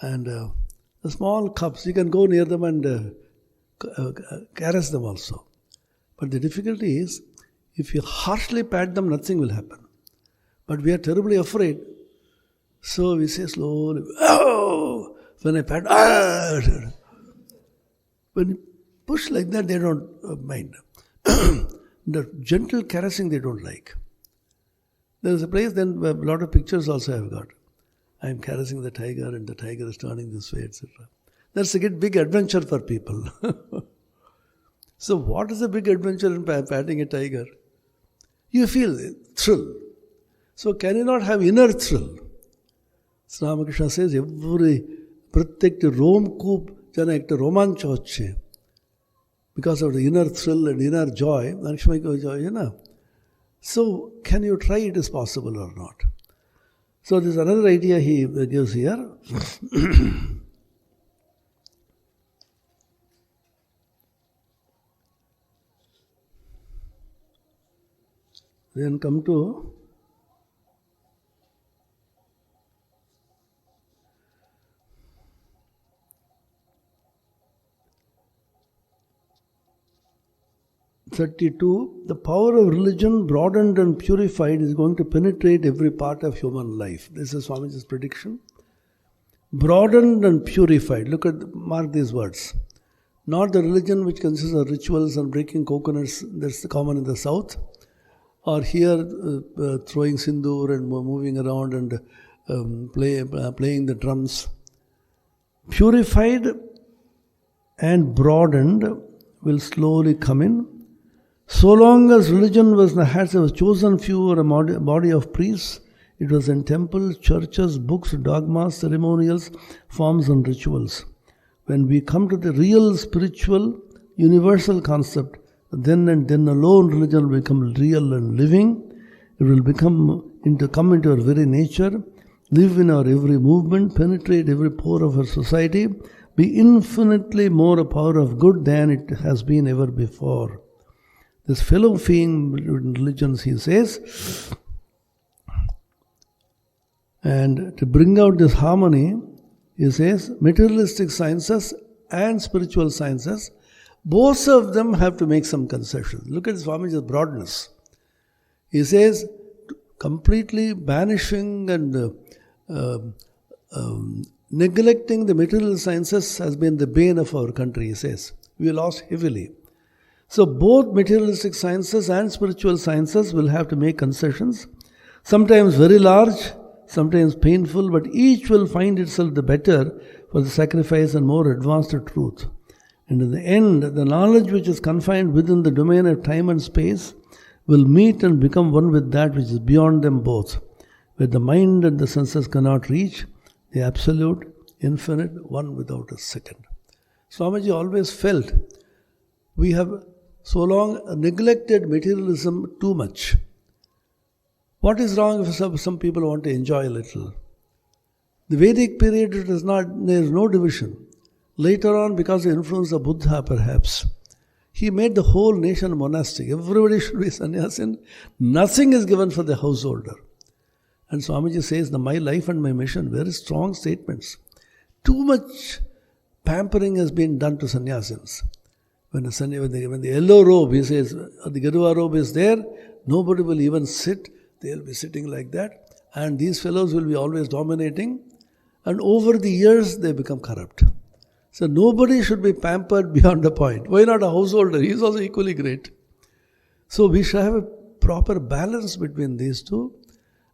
And the small cubs, you can go near them and caress them also. But the difficulty is, if you harshly pat them, nothing will happen. But we are terribly afraid. So we say slowly, oh! When I pat, ah! When you push like that, they don't mind. The gentle caressing they don't like. There is a place, then a lot of pictures also I have got. I am caressing the tiger and the tiger is turning this way, etc. That's a big adventure for people. So what is a big adventure in patting a tiger? You feel thrill. So can you not have inner thrill? Sri Ramakrishna says, every pratyek romkoop jana ekta romancha hocche. Because of the inner thrill and inner joy, so can you try it is possible or not? So there's another idea he gives here. Then come to 32, the power of religion broadened and purified is going to penetrate every part of human life. This is Swamiji's prediction. Broadened and purified. Mark these words. Not the religion which consists of rituals and breaking coconuts, that's common in the south, or here throwing sindoor and moving around and playing the drums. Purified and broadened will slowly come in. So long as religion was in the hands of a chosen few or a body of priests, it was in temples, churches, books, dogmas, ceremonials, forms and rituals. When we come to the real spiritual, universal concept, then and then alone religion will become real and living. It will come into our very nature, live in our every movement, penetrate every pore of our society, be infinitely more a power of good than it has been ever before. This fellow being in religions, he says, and to bring out this harmony, he says, materialistic sciences and spiritual sciences, both of them have to make some concessions. Look at Swamiji's broadness. He says, completely banishing and neglecting the material sciences has been the bane of our country, he says. We lost heavily. So both materialistic sciences and spiritual sciences will have to make concessions, sometimes very large, sometimes painful, but each will find itself the better for the sacrifice and more advanced truth. And in the end, the knowledge which is confined within the domain of time and space will meet and become one with that which is beyond them both, where the mind and the senses cannot reach, the absolute, infinite, one without a second. Swamiji always felt we have so long neglected materialism too much. What is wrong if some people want to enjoy a little? The Vedic period, there is no division. Later on, because of the influence of Buddha perhaps, he made the whole nation monastic. Everybody should be sannyasin. Nothing is given for the householder. And Swamiji says, my life and my mission, very strong statements. Too much pampering has been done to sannyasins. When the yellow robe, he says, the Garuva robe is there, nobody will even sit. They'll be sitting like that. And these fellows will be always dominating. And over the years, they become corrupt. So nobody should be pampered beyond a point. Why not a householder? He is also equally great. So we should have a proper balance between these two.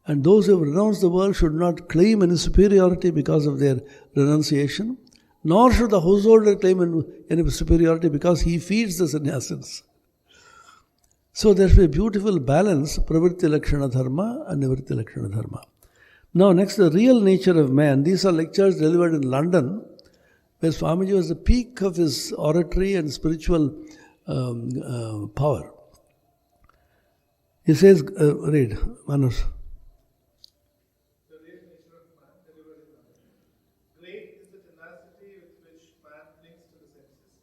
And those who have renounced the world should not claim any superiority because of their renunciation. Nor should the householder claim any superiority because he feeds the sannyasins. So there should be a beautiful balance, pravritti lakshana dharma and nivritti lakshana dharma. Now next, the real nature of man. These are lectures delivered in London, where Swamiji was the peak of his oratory and spiritual power. He says, read, Manus. The real nature of man delivered in London. Great is the tenacity with which man clings to the senses.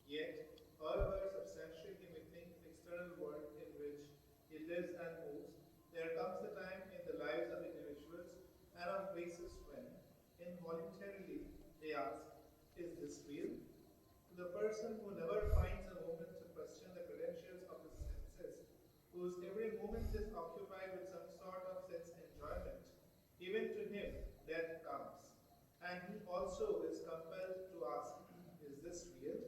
Yet, however substantially limiting the external world in which he lives and moves, there comes a time in the lives of individuals and of places when, involuntarily, they ask, is this real? To the person who never finds a moment to question the credentials of his senses, whose every moment is occupied with some sort of sense enjoyment, even to him death comes, and he also is compelled to ask, is this real?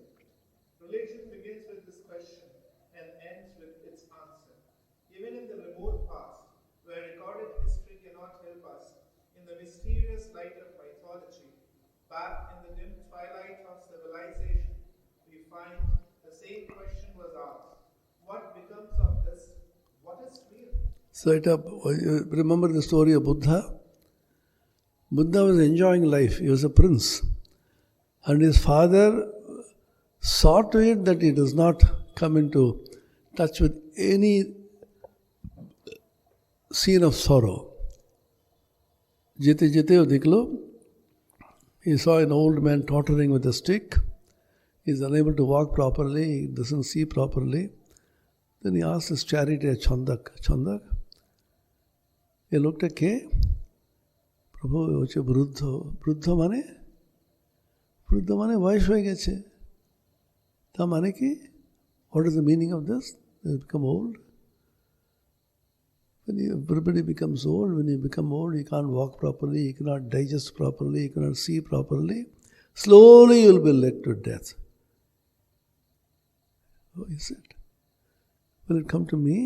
Religion begins with this question and ends with its answer. Even in the remote past, where recorded history cannot help us, in the mysterious light of mythology, back in the dim twilight of civilization, we find the same question was asked. What becomes of this? What is real? Remember the story of Buddha? Buddha was enjoying life. He was a prince. And his father saw to it that he does not come into touch with any scene of sorrow. Jete diklo. He saw an old man tottering with a stick. He is unable to walk properly. He doesn't see properly. Then he asked his charioteer, Chandak. He looked at K. Prabhu, hoche Bruddha. Bruddha mane? Bruddha mane, why should I get it? Ta mane ki? What is the meaning of this? They become old. Everybody becomes old. When you become old, you can't walk properly, you cannot digest properly, you cannot see properly. Slowly you will be led to death. Oh, is it? Will it come to me?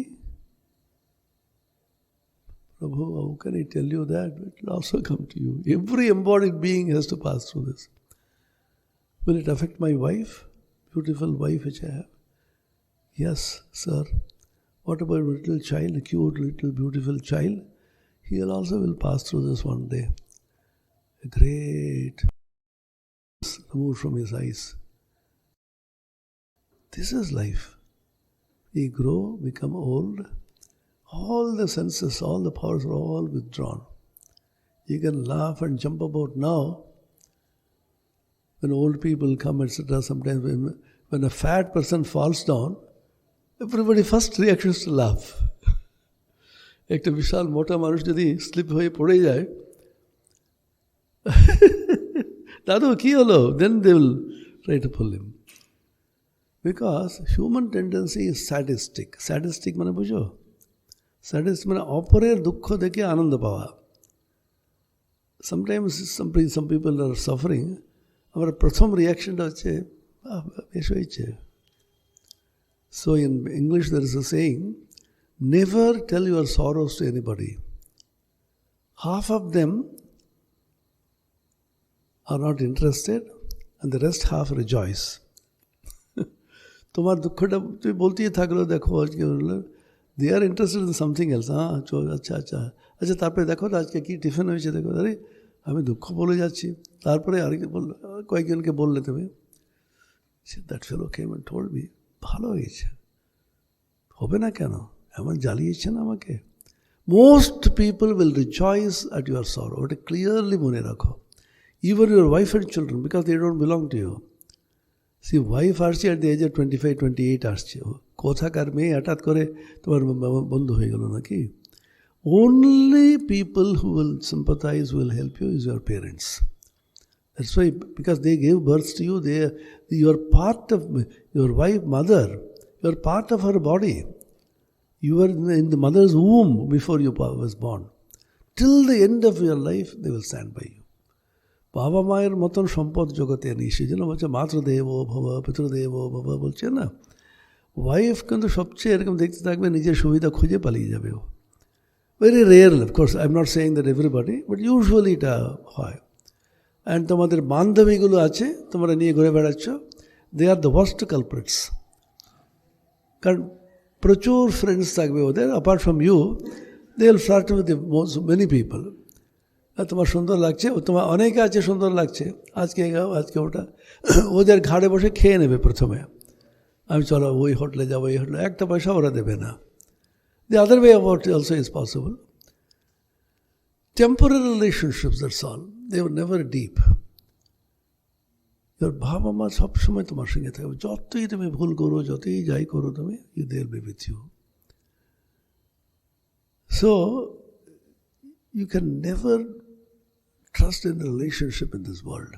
Prabhu, how can I tell you that? It will also come to you. Every embodied being has to pass through this. Will it affect my wife? Beautiful wife which I have? Yes, sir. What about a little child, a cute little beautiful child? He also will pass through this one day. A great removed from his eyes. This is life. We grow, become old. All the senses, all the powers are all withdrawn. You can laugh and jump about now. When old people come, etc., sometimes when a fat person falls down, everybody first reaction is to laugh. একটা বিশাল মোটা মানুষ যদি slip হয়ে পড়ে যায়, দাদু কি হলো? Then they will try to pull him. Because human tendency is sadistic. Sadistic মানে বুঝো? Sadistic মানে অপরের দুঃখ দেখে আনন্দ পাওয়া. Sometimes some people are suffering. আমার প্রথম রিয়াকশনটা হচ্ছে বেশ হয়েছে. So in English there is a saying, never tell your sorrows to anybody. Half of them are not interested and the rest half rejoice. তোমার দুঃখটা তুমি বলতেই থাকলো, দেখো আজকে they are interested in something else. আচ্ছা আচ্ছা আচ্ছা, তারপরে দেখো আজকে কি টিফিন হয়েছে, দেখো আরে আমি দুঃখ বলে যাচ্ছি, তারপরে আর কয়েকজনকে বললে তুমি, that fellow came and told me, ভালো হয়েছে, হবে না কেন, এমন জ্বালিয়েছে না আমাকে. Most people will rejoice at your sorrow. ওটা ক্লিয়ারলি মনে রাখো. Even your wife and children, because they don't belong to you. See, wife আসছে at the age of 25-28 আসছে, কোথাকার মেয়ে হঠাৎ করে তোমার বন্ধু হয়ে গেল নাকি? Only people who will sympathize, who will help you is your parents. That's why, because they gave birth to you, you are part of your wife, mother. You are part of her body. You were in the mother's womb before you was born. Till the end of your life, they will stand by you. বাবা মায়ের মতন সম্পদ জগতে নেই, সেই জন্য বলছে মাতৃদেব ভব পিতৃদেব ভব বলছে না. ওয়াইফ কিন্তু সবচেয়ে এরকম দেখতে থাকবে, নিজের সুবিধা খুঁজে পালিয়ে যাবে ও. Very rare, of course I am not saying that everybody, but usually এটা হয়. অ্যান্ড তোমাদের বান্ধবীগুলো আছে তোমরা নিয়ে ঘুরে বেড়াচ্ছ, they are the worst culprits. কারণ প্রচুর ফ্রেন্ডস থাকবে ওদের, apart from you they will flirt with many people. তোমার সুন্দর লাগছে, তোমার অনেকে আছে সুন্দর লাগছে, আজকে আজকে ওটা, ওদের ঘাড়ে বসে খেয়ে নেবে প্রথমে. আমি চলো ওই হোটেলে যাবো, এই হোটেলে, একটা পয়সা ওরা দেবে না. The other way about it also is possible. Temporary relationships, that's all. They were never deep. Your বাবা মা সবসময় তোমার সঙ্গে থাকবে, যতই তুমি ভুল করো, যতই যাই করো তুমি, they'll be with you. So, you can never trust in the relationship in this world.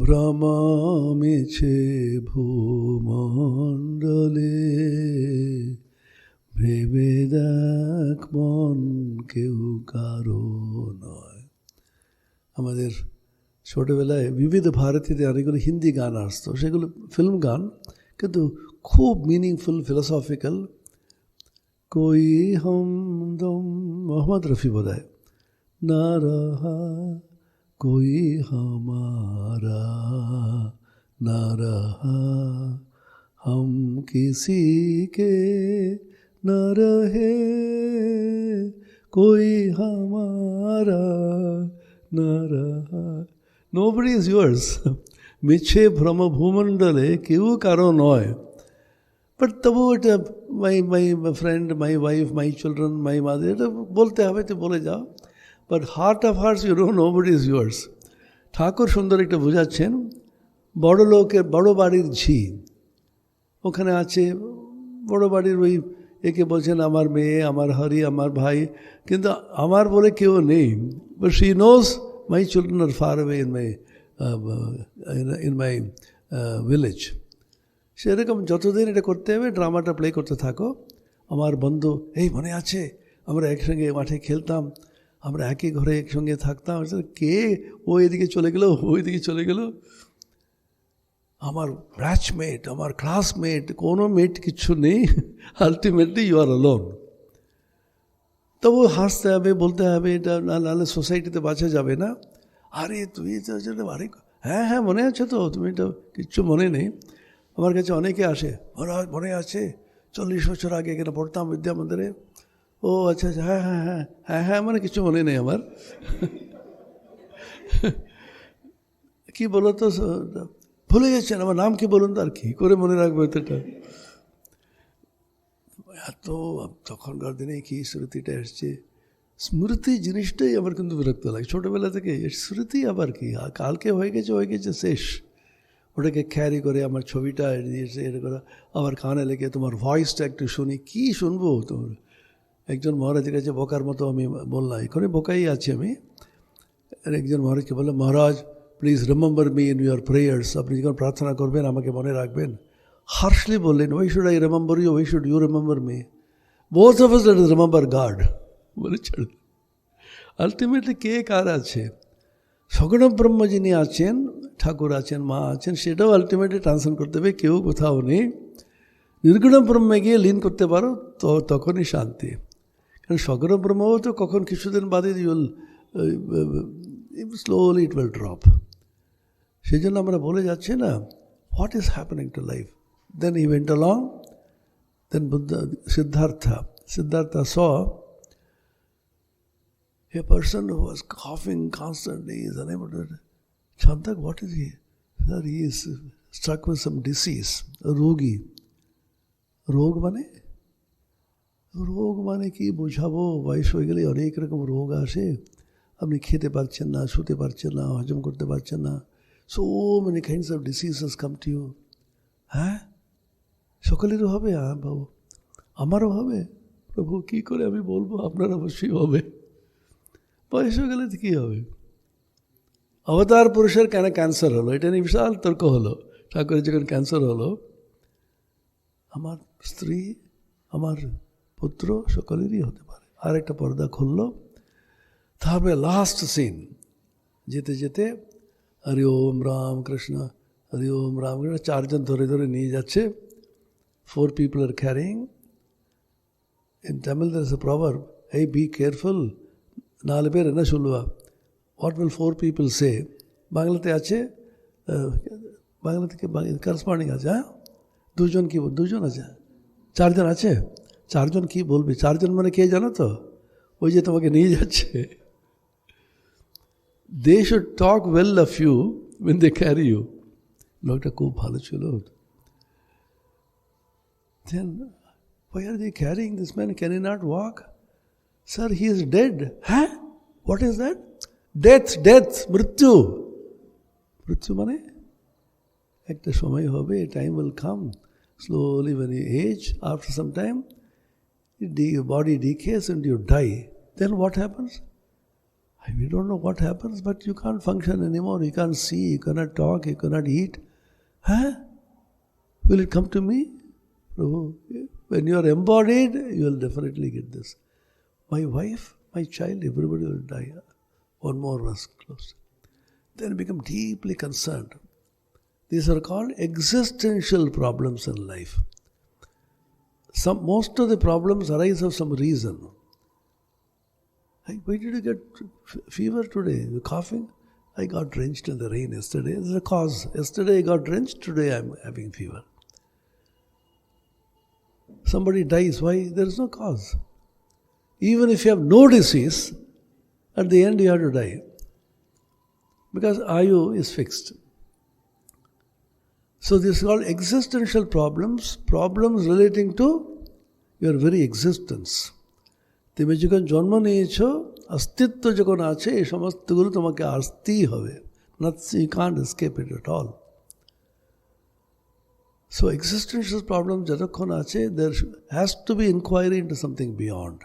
ভ্রমামেছে ভূমণ্ডলে, ভেবে দেখ মন কেউ কারো নয়. আমাদের ছোটোবেলায় বিবিধ ভারতীতে অনেকগুলো হিন্দি গান আসতো, সেগুলো ফিল্ম গান, কিন্তু খুব মিনিংফুল, ফিলোসফিক্যাল. কোই হমদম, মোহাম্মদ রফি বোধহয়, না রহা कोई हमारा ना रहा, हम किसी के न रहे, कोई हमारा न रहा. Nobody is yours. মিছে ভ্রম ভূমণ্ডলে কেউ কারো নয়. বাট তবু এটা my friend, my wife, my children, my mother, এটা বলতে হবে, তো বলে যাও. But heart of hearts, you know, nobody is yours. ঠাকুর সুন্দর একটা বোঝাচ্ছেন, বড় লোকের বড় বাড়ির ঝি ওখানে আছে, বড় বাড়ির ওই একে বলছেন আমার মেয়ে, আমার হরি, আমার ভাই, কিন্তু আমার বলে কেউ নেই. But she knows my children are far away in my village. সেরকম যতদিন এটা করতে হবে, ড্রামাটা প্লে করতে থাকো। আমার বন্ধু, এই মনে আছে আমরা একসঙ্গে মাঠে খেলতাম, আমরা একই ঘরে একসঙ্গে থাকতাম, কে ও এদিকে চলে গেল, ও এদিকে চলে গেল, আমার ব্যাচমেট, আমার ক্লাসমেট, কোনো মেট কিচ্ছু নেই। Ultimately you are alone. তবু হাসতে হবে, বলতে হবে, এটা নাহলে সোসাইটিতে বাঁচা যাবে না। আরে তুই তো আরে হ্যাঁ হ্যাঁ মনে আছে তো, তুমি তো কিচ্ছু মনে নেই। আমার কাছে অনেকে আসে, মহারাজ মনে আছে 40 বছর আগে এখানে পড়তাম বিদ্যা মন্দিরে। ও আচ্ছা আচ্ছা, হ্যাঁ হ্যাঁ হ্যাঁ হ্যাঁ হ্যাঁ, মানে কিছু মনে নেই আমার। কি বলো তো, ভুলে গেছেন আমার নাম কি বলুন তো, আর কী করে মনে রাখবো এটা। এত তখনকার দিনে কি স্মৃতিটা এসছে, স্মৃতি জিনিসটাই আমার কিন্তু বিরক্ত লাগে ছোটোবেলা থেকে। স্মৃতি আবার কি, কালকে হয়ে গেছে শেষ। ওটাকে ক্যারি করে আমার ছবিটা দিয়েছে এটা করে, আবার কানে লেগে তোমার ভয়েসটা একটু শুনি, কি শুনবো তোমার। একজন মহারাজের কাছে বোকার মতো আমি বললাম, এখানে বোকাই আছি আমি। একজন মহারাজকে বললাম, Maharaj please remember me in your prayers, আপনি যখন প্রার্থনা করবেন আমাকে মনে রাখবেন। হার্শলি বললেন, why should I remember you, why should you remember me, both of us let us remember God. বলে ছেড়ে, আলটিমেটলি কে কার আছে? সগুণ ব্রহ্ম যিনি আছেন, ঠাকুর আছেন, মা আছেন, সেটাও আলটিমেটলি ট্রান্সফার করতে হবে, কেউ কোথাও নেই। নির্গুণ ব্রহ্মে গিয়ে লীন করতে পারো তো তখনই শান্তি। কারণ সগুণ ব্রহ্মও তো কখন কিছুদিন বাদে স্লোলি ইট উইল ড্রপ। সেই জন্য আমরা বলে যাচ্ছি না, what is happening to life. Then he went along, then Siddhartha saw a person who was coughing constantly, is unable to. Chantak, what is he? Sir, he is struck with some disease, rogi. রোগ মানে কি বোঝাবো, বয়স হয়ে গেলে অনেক রকম রোগ আসে। আপনি খেতে পারছেন না, শুতে পারছেন না, হজম করতে পারছেন না। So many kinds of diseases come to you. হ্যাঁ, সকলেরও হবে। হ্যাঁ বাবু, আমারও হবে। প্রভু কী করে আমি বলবো, আপনার অবশ্যই হবে। বয়স হয়ে গেলে কী হবে? অবতার পুরুষের কেন ক্যান্সার হলো, এটা নিয়ে বিশাল তর্ক হলো। ঠাকুরের যখন ক্যান্সার হলো, আমার স্ত্রী, আমার পুত্র, সকলেরই হতে পারে। আর একটা পর্দা খুললো। তারপরে লাস্ট সিন, যেতে যেতে হরি ওম রাম কৃষ্ণ, হরি ওম রাম কৃষ্ণ, 4 জন ধরে ধরে নিয়ে যাচ্ছে। 4 people are carrying. In Tamil there is a proverb, hey be careful, 4 பேர் என்ன சொல்லுவா, what will 4 people say. বাংলাতে আছে, বাংলা থেকে করসপন্ডিং আছে। হ্যাঁ, 2 জন কি, 2 জন আছে, 4 জন আছে, 4 জন কি বলবে? 4 জন মানে কে জানো তো, ওই যে তোমাকে নিয়ে যাচ্ছে। They should talk well of you when they carry you. লোকটা খুব ভালো ছিল। Then why are they carrying this man? Can he not walk? Sir, he is dead. Huh? What is that? Death, mrityu. Mrityu মানে একটা সময় হবে, time will come. Slowly when you age, after some time, your body decays and you die. Then what happens? We don't know what happens, but you can't function anymore. You can't see, you cannot talk, you cannot eat. Huh? Will it come to me? When you are embodied, you will definitely get this. My wife, my child, everybody will die. One more verse close. Then become deeply concerned. These are called existential problems in life. Most of the problems arise of some reason. Why did you get fever today? You're coughing? I got drenched in the rain yesterday. There's a cause. Yesterday I got drenched, today I'm having fever. Somebody dies, why? There is no cause. Even if you have no disease, at the end you have to die. Because Ayu is fixed. So this is called existential problems relating to your very existence. তুমি যখন জন্ম নিয়েছ, অস্তিত্ব যখন আছে, এই সমস্তগুলো তোমাকে আসতেই হবে। You can't escape it at all. So existential problems যতক্ষণ আছে, there has to be inquiry into something beyond.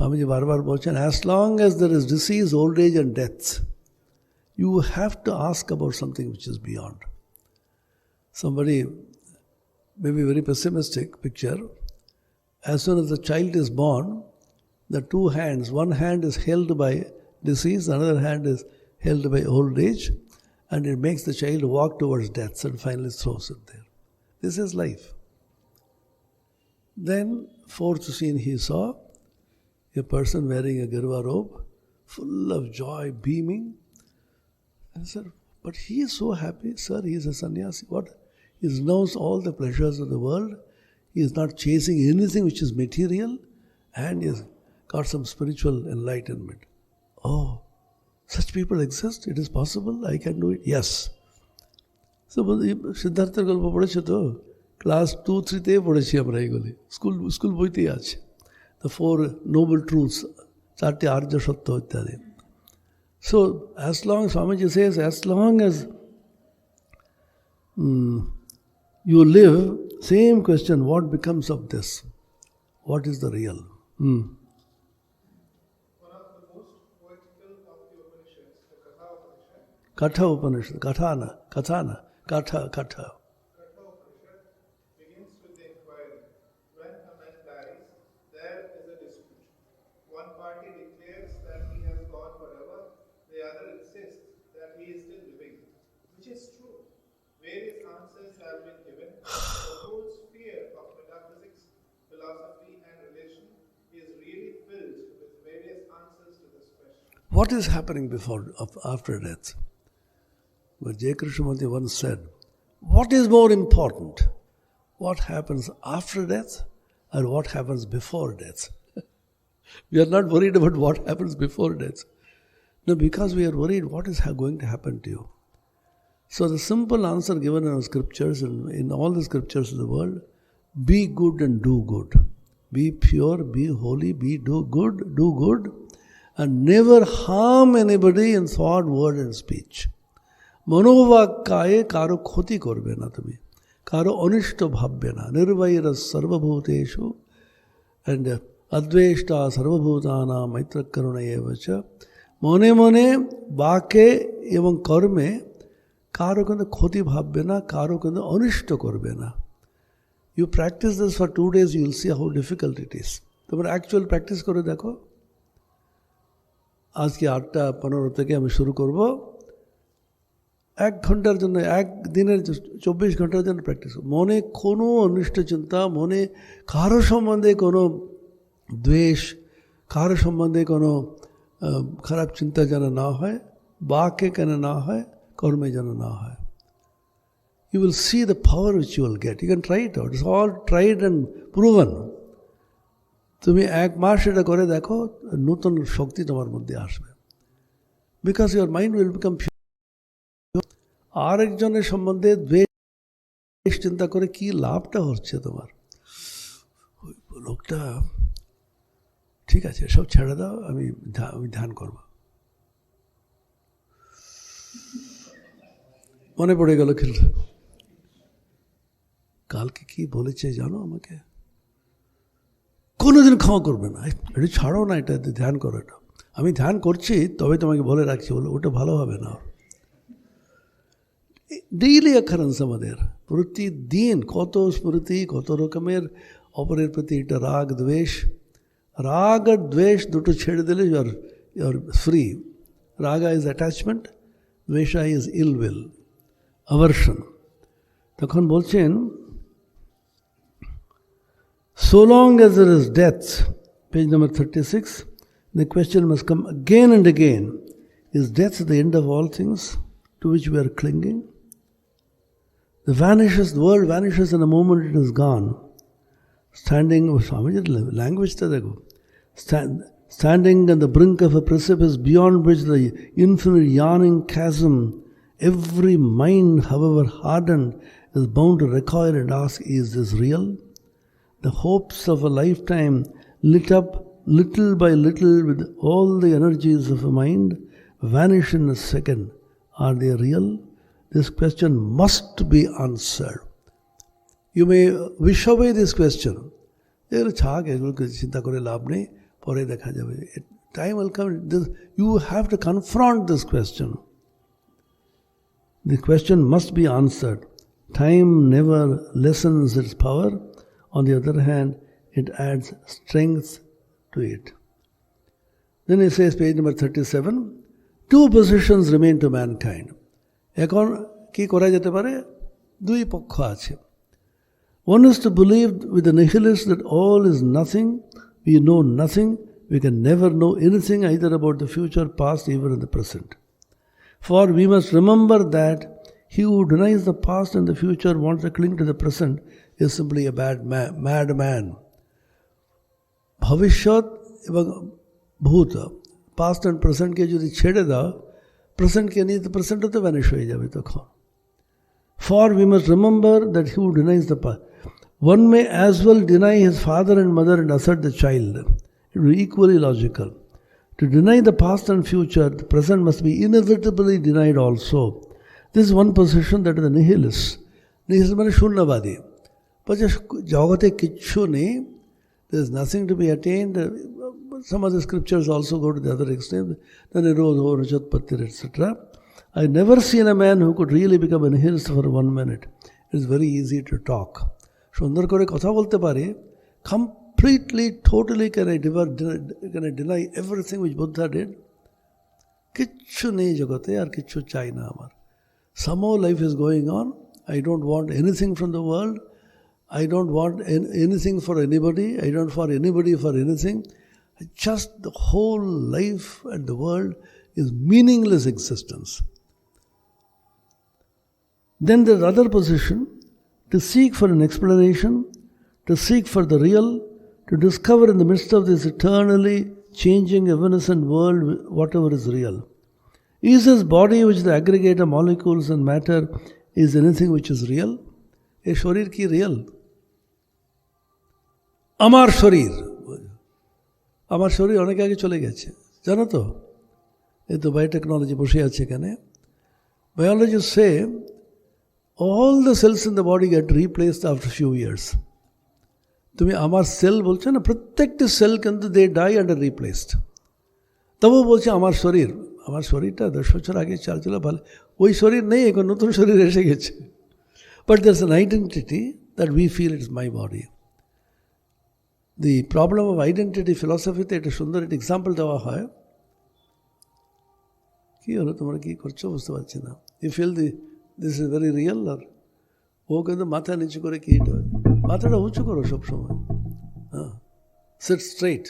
Swamiji barbar bolchen, as long as there is disease, old age and death, you have to ask about something which is beyond. Somebody may be very pessimistic picture. As soon as the child is born, the two hands, one hand is held by disease, another hand is held by old age, and it makes the child walk towards death and finally throws it there. This is life. Then, fourth scene he saw, a person wearing a Girva robe, full of joy, beaming. And said, but he is so happy, sir, he is a sannyasi. What? He knows all the pleasures of the world. He is not chasing anything which is material, and he has got some spiritual enlightenment. Oh, such people exist? It is possible? I can do it? Yes. So, Siddhartha Gulpa পড়েছে তো class 2-3 পড়েছি আমরা এগুলি school বইতেই আছে the four noble truths, চারটি আর্য সত্য ইত্যাদি. So, as long as Swamiji says, as long as you live, same question, what becomes of this? What is the real? One of the most poetical of the Upanishads, the Katha Upanishad. Katha Upanishad begins with the inquiry. When a man dies, there is a dispute. One party declares that he has gone forever, the other insists that he is still living, which is true. Various answers have been given. The whole sphere of metaphysics, philosophy, and religion is really filled with various answers to this question. What is happening after death? But J. Krishnamurti once said, what is more important? What happens after death or what happens before death? We are not worried about what happens before death. No, because we are worried what is going to happen to you. So the simple answer given in our scriptures, in all the scriptures of the world, be good and do good. Be pure, be holy, do good, and never harm anybody in thought, word and speech. Manovakkaya karo khoti korbe na tumi. Karo onishto bhabbe na. Nirvaira sarvabhuteshu. And adveshta sarvabhutana maitra karuna evacha. Mone bake এবং কর্মে কারো কিন্তু ক্ষতি ভাববে না, কারো কিন্তু অনিষ্ট করবে না. You practice this for 2 days, you will see how difficult it is. তোমরা অ্যাকচুয়াল প্র্যাকটিস করে দেখো. আজকে 8:15 থেকে আমি শুরু করব. 1 ঘন্টার জন্য, একদিনের 24 ঘন্টার জন্য প্র্যাকটিস. মনে কোনো অনিষ্ট চিন্তা, মনে কারো সম্বন্ধে কোনো দ্বেষ, কারো সম্বন্ধে কোনো খারাপ চিন্তা যেন না হয়, বাকে কেন না হয়, কর্মে যেন না হয়. You will see the power which you will get. You can try it out. It's all tried and proven. তুমি 1 মাস এটা করে দেখো, নতুন শক্তি তোমার মধ্যে আসবে. Because your mind will become pure. আরেকজনের সম্বন্ধে দ্বেষ চিন্তা করে কি লাভটা হচ্ছে তোমার? লোকটা ঠিক আছে, সব ছেড়ে দাও, আমি ধ্যান করব. মনে পড়ে গেল কিন্তু কালকে কি বলেছে জানো আমাকে? কোনোদিন ক্ষমা করবে না, এটা ছাড়ো না, এটা ধ্যান করো. এটা আমি ধ্যান করছি, তবে তোমাকে বলে রাখছি, বলে ওটা ভালো হবে না. ডেইলি অ্যাকারেন্স আমাদের, প্রতিদিন কত স্মৃতি, কত রকমের অপরের প্রতি এটা রাগ দ্বেষ. রাগ আর দ্বেষ দুটো ছেড়ে দিলে you are free. Raga is attachment, dvesha is ill will, aversion. তখন বলছেন, so long as there is death, page number 36, the question must come again and again, is death the end of all things to which we are clinging? The world vanishes in a moment, it is gone. Standing, language ta dekho, standing on the brink of a precipice beyond which the infinite yawning chasm, every mind, however hardened, is bound to recoil and ask, is this real? The hopes of a lifetime lit up little by little with all the energies of a mind vanish in a second. Are they real? This question must be answered. You may wish away this question. Chinta kore labh nahi. পরে দেখা যাবে। Time will come. You have to confront this question. The question must be answered. Time never lessens its power. On the other hand, it adds strength to it. Then he says, page number 37, two positions remain to mankind. এখন কি করা যেতে পারে? দুই পক্ষ আছে। One is to believe with the nihilist that all is nothing, we know nothing, we can never know anything either about the future, past, even in the present. For we must remember that he who denies the past and the future wants to cling to the present is simply a mad man. Bhavishot এবং ভূত, past and present কে যদি ছেড়ে দাও, present কে নিয়ে তো present তো vanish হয়ে যাবে তখন। For we must remember that he who denies the past, one may as well deny his father and mother and assert the child. It will be equally logical. To deny the past and future, the present must be inevitably denied also. This is one position that is the nihilist. Nihilist মানে শূন্যবাদী। বলছে জগতে কিচ্ছু নেই, there is nothing to be attained. Some of the scriptures also go to the other extreme. Then etc. I've never seen a man who could really become a nihilist for 1 minute. It is very easy to talk. সুন্দর করে কথা বলতে পারে, completely, totally can I deny everything which Buddha did? কিচ্ছু নেই জগতে, আর কিচ্ছু চাই না আমার। Somehow life is going on. I don't want anything from the world. I don't want anything for anybody. I don't want anybody for anything. Just the whole life and the world is meaningless existence. Then there's other position, to seek for an explanation, to seek for the real, to discover in the midst of this eternally changing, evanescent world whatever is real. Is this body, which is the aggregate of molecules and matter, is anything which is real? A sharir ki real? আমার শরীর, আমার শরীর অনেক আগে চলে গেছে, জানো তো? এই তো বায়োটেকনোলজি বসে আছে এখানে। Biologists say all the cells in the body get replaced after a few years. তুমি আমার সেল বলছো না, প্রত্যেকটি সেল কিন্তু they die and are replaced. তবুও বলছে আমার শরীর, আমার শরীরটা 10 বছর আগে চালছিল ভালো, ওই শরীর নেই, এখন নতুন শরীর এসে গেছে। But there's an identity that we feel it is my body. The problem of identity philosophy তে একটা সুন্দর একটা এক্সাম্পল দেওয়া হয়। কি হলো, তোমরা কি করছো বুঝতে পারছি না। You feel this is very real, or ও কিন্তু মাথা নিচু করে কি, মাথাটা উঁচু করো সবসময়, হ্যাঁ, sit straight.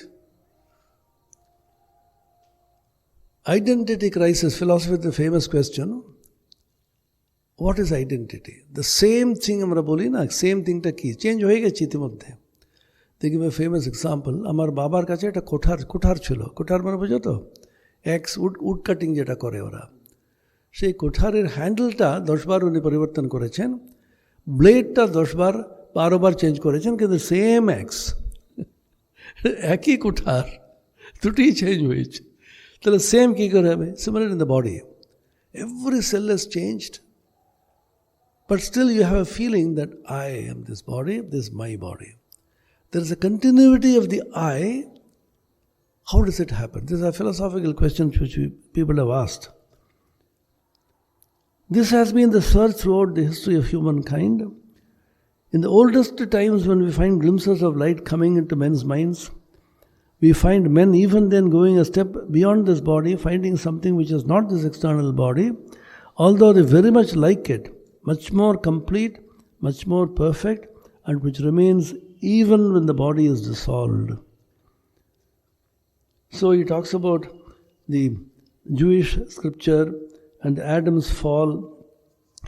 Identity crisis philosophy, the famous question, what is identity? The same thing আমরা বলি না, সেম থিংটা কি, চেঞ্জ হয়ে গেছে ইতিমধ্যে। দেখি a famous example, আমার বাবার কাছে একটা কোঠার ছিল। কোঠার মানে বোঝো তো, উড কাটিং যেটা করে ওরা, সেই কোঠারের হ্যান্ডেলটা 10 বার উনি পরিবর্তন করেছেন, ব্লেডটা 10 বার 12 বার চেঞ্জ করেছেন, কিন্তু সেম একই কোঠার, দুটি চেঞ্জ হয়েছে। তাহলে সেম কী করে হবে? Similar in the body, every cell is changed, but still you have a feeling that I am this body, this my body. There is a continuity of the I. How does it happen? These are philosophical questions which people have asked. This has been the search throughout the history of humankind. In the oldest times, when we find glimpses of light coming into men's minds, we find men even then going a step beyond this body, finding something which is not this external body, although they very much like it, much more complete, much more perfect, and which remains even when the body is dissolved. So he talks about the Jewish scripture and Adam's fall,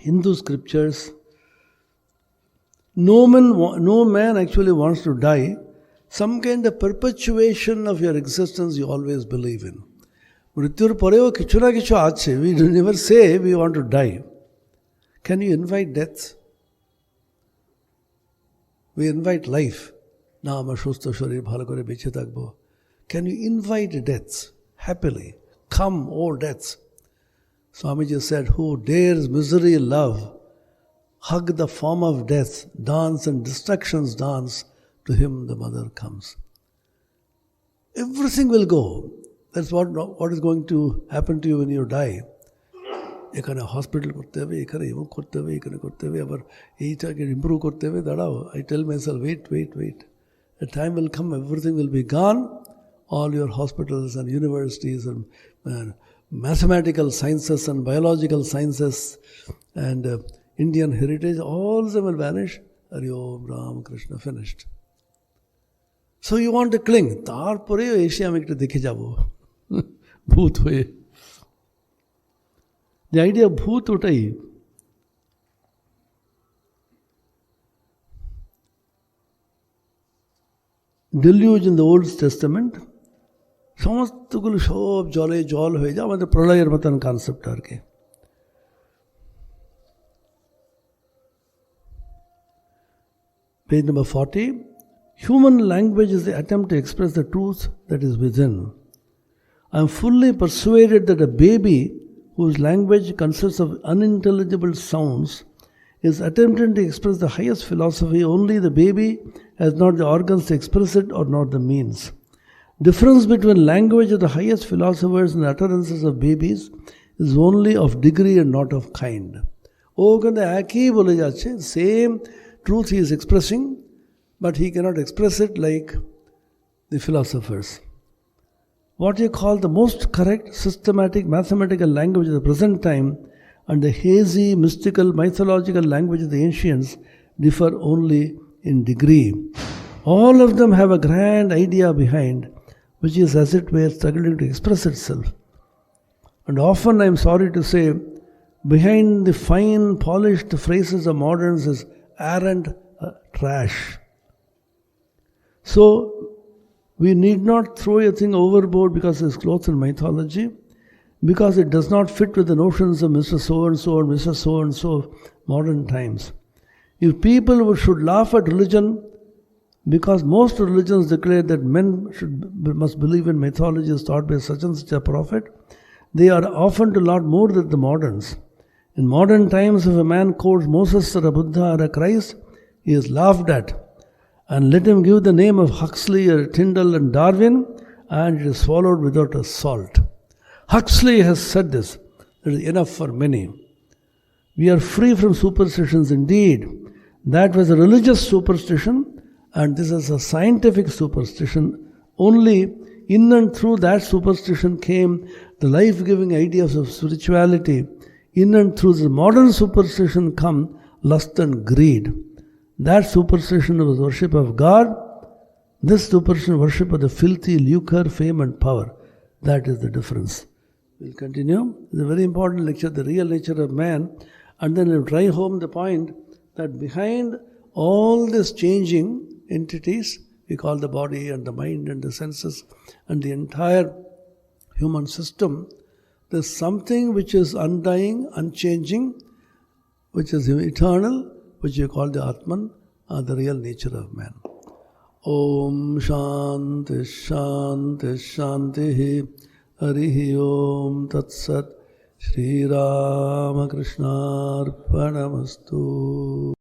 Hindu scriptures. No man actually wants to die. Some kind of perpetuation of your existence you always believe in. মৃত্যুর পরেও কিছু না কিছু আছে. We never say we want to die. Can you invite death? We invite life. না আমার সুস্থ শরীর, ভালো করে বেঁচে থাকবো। Can you invite death happily? Come, O death. Swamiji said, who dares misery love, hug the form of death, dance and destruction's dance, to him the mother comes. everything will go. That's what is going to happen to you when you die. এখানে hospital করতে হবে, এখানে এমন করতে হবে, এখানে করতে হবে, আবার এইটাকে ইম্প্রুভ করতে হবে, দাঁড়াও, I tell myself, wait. A time will come, everything will be gone. All your hospitals and universities and mathematical sciences and biological sciences and Indian heritage, all of them will vanish. Hari Om, Ram, Krishna, finished. So you want to cling. তারপরে এসে আমি একটু দেখে যাব ভূত হয়ে। The idea of ভূত ওটাই। Deluge in the Old Testament, সমস্তগুলো সব জলে জল হয়ে যায়, আমাদের প্রলয়ের মতন কনসেপ্ট আর কি। Page number 40. Human language is the attempt to express the truth that is within. I am fully persuaded that a baby whose language consists of unintelligible sounds is attempting to express the highest philosophy. Only the baby has not the organs to express it or not the means. Difference between language of the highest philosophers and the utterances of babies is only of degree and not of kind. ও কিন্তু একই বলে যাচ্ছে, same truth he is expressing, but he cannot express it like the philosophers. What you call the most correct, systematic, mathematical language of the present time and the hazy, mystical, mythological language of the ancients differ only in degree. All of them have a grand idea behind, which is as it were struggling to express itself. And often, I am sorry to say, behind the fine, polished phrases of moderns is arrant trash. So, we need not throw a thing overboard because it's clothed in mythology, because it does not fit with the notions of Mr. So-and-so or Mr. So-and-so of modern times. If people should laugh at religion, because most religions declare that men must believe in mythology as taught by such and such a prophet, they are often to laud more than the moderns. In modern times, if a man quotes Moses or a Buddha or a Christ, he is laughed at. And let him give the name of Huxley or Tyndall and Darwin, and it is swallowed without a salt. Huxley has said this. It is enough for many. We are free from superstitions indeed. That was a religious superstition, and this is a scientific superstition. Only in and through that superstition came the life-giving ideas of spirituality. In and through the modern superstition come lust and greed. That superstition was worship of God. This superstition worship of the filthy lucre, fame and power. That is the difference. We'll continue. It's a very important lecture, the real nature of man. And then we'll drive home the point that behind all these changing entities, we call the body and the mind and the senses and the entire human system, there's something which is undying, unchanging, which is eternal, which you call the Atman, the real nature of man. Om Shanti Shanti Shanti Harihi Om Tat Sat Shri Ramakrishna Arpanamastu.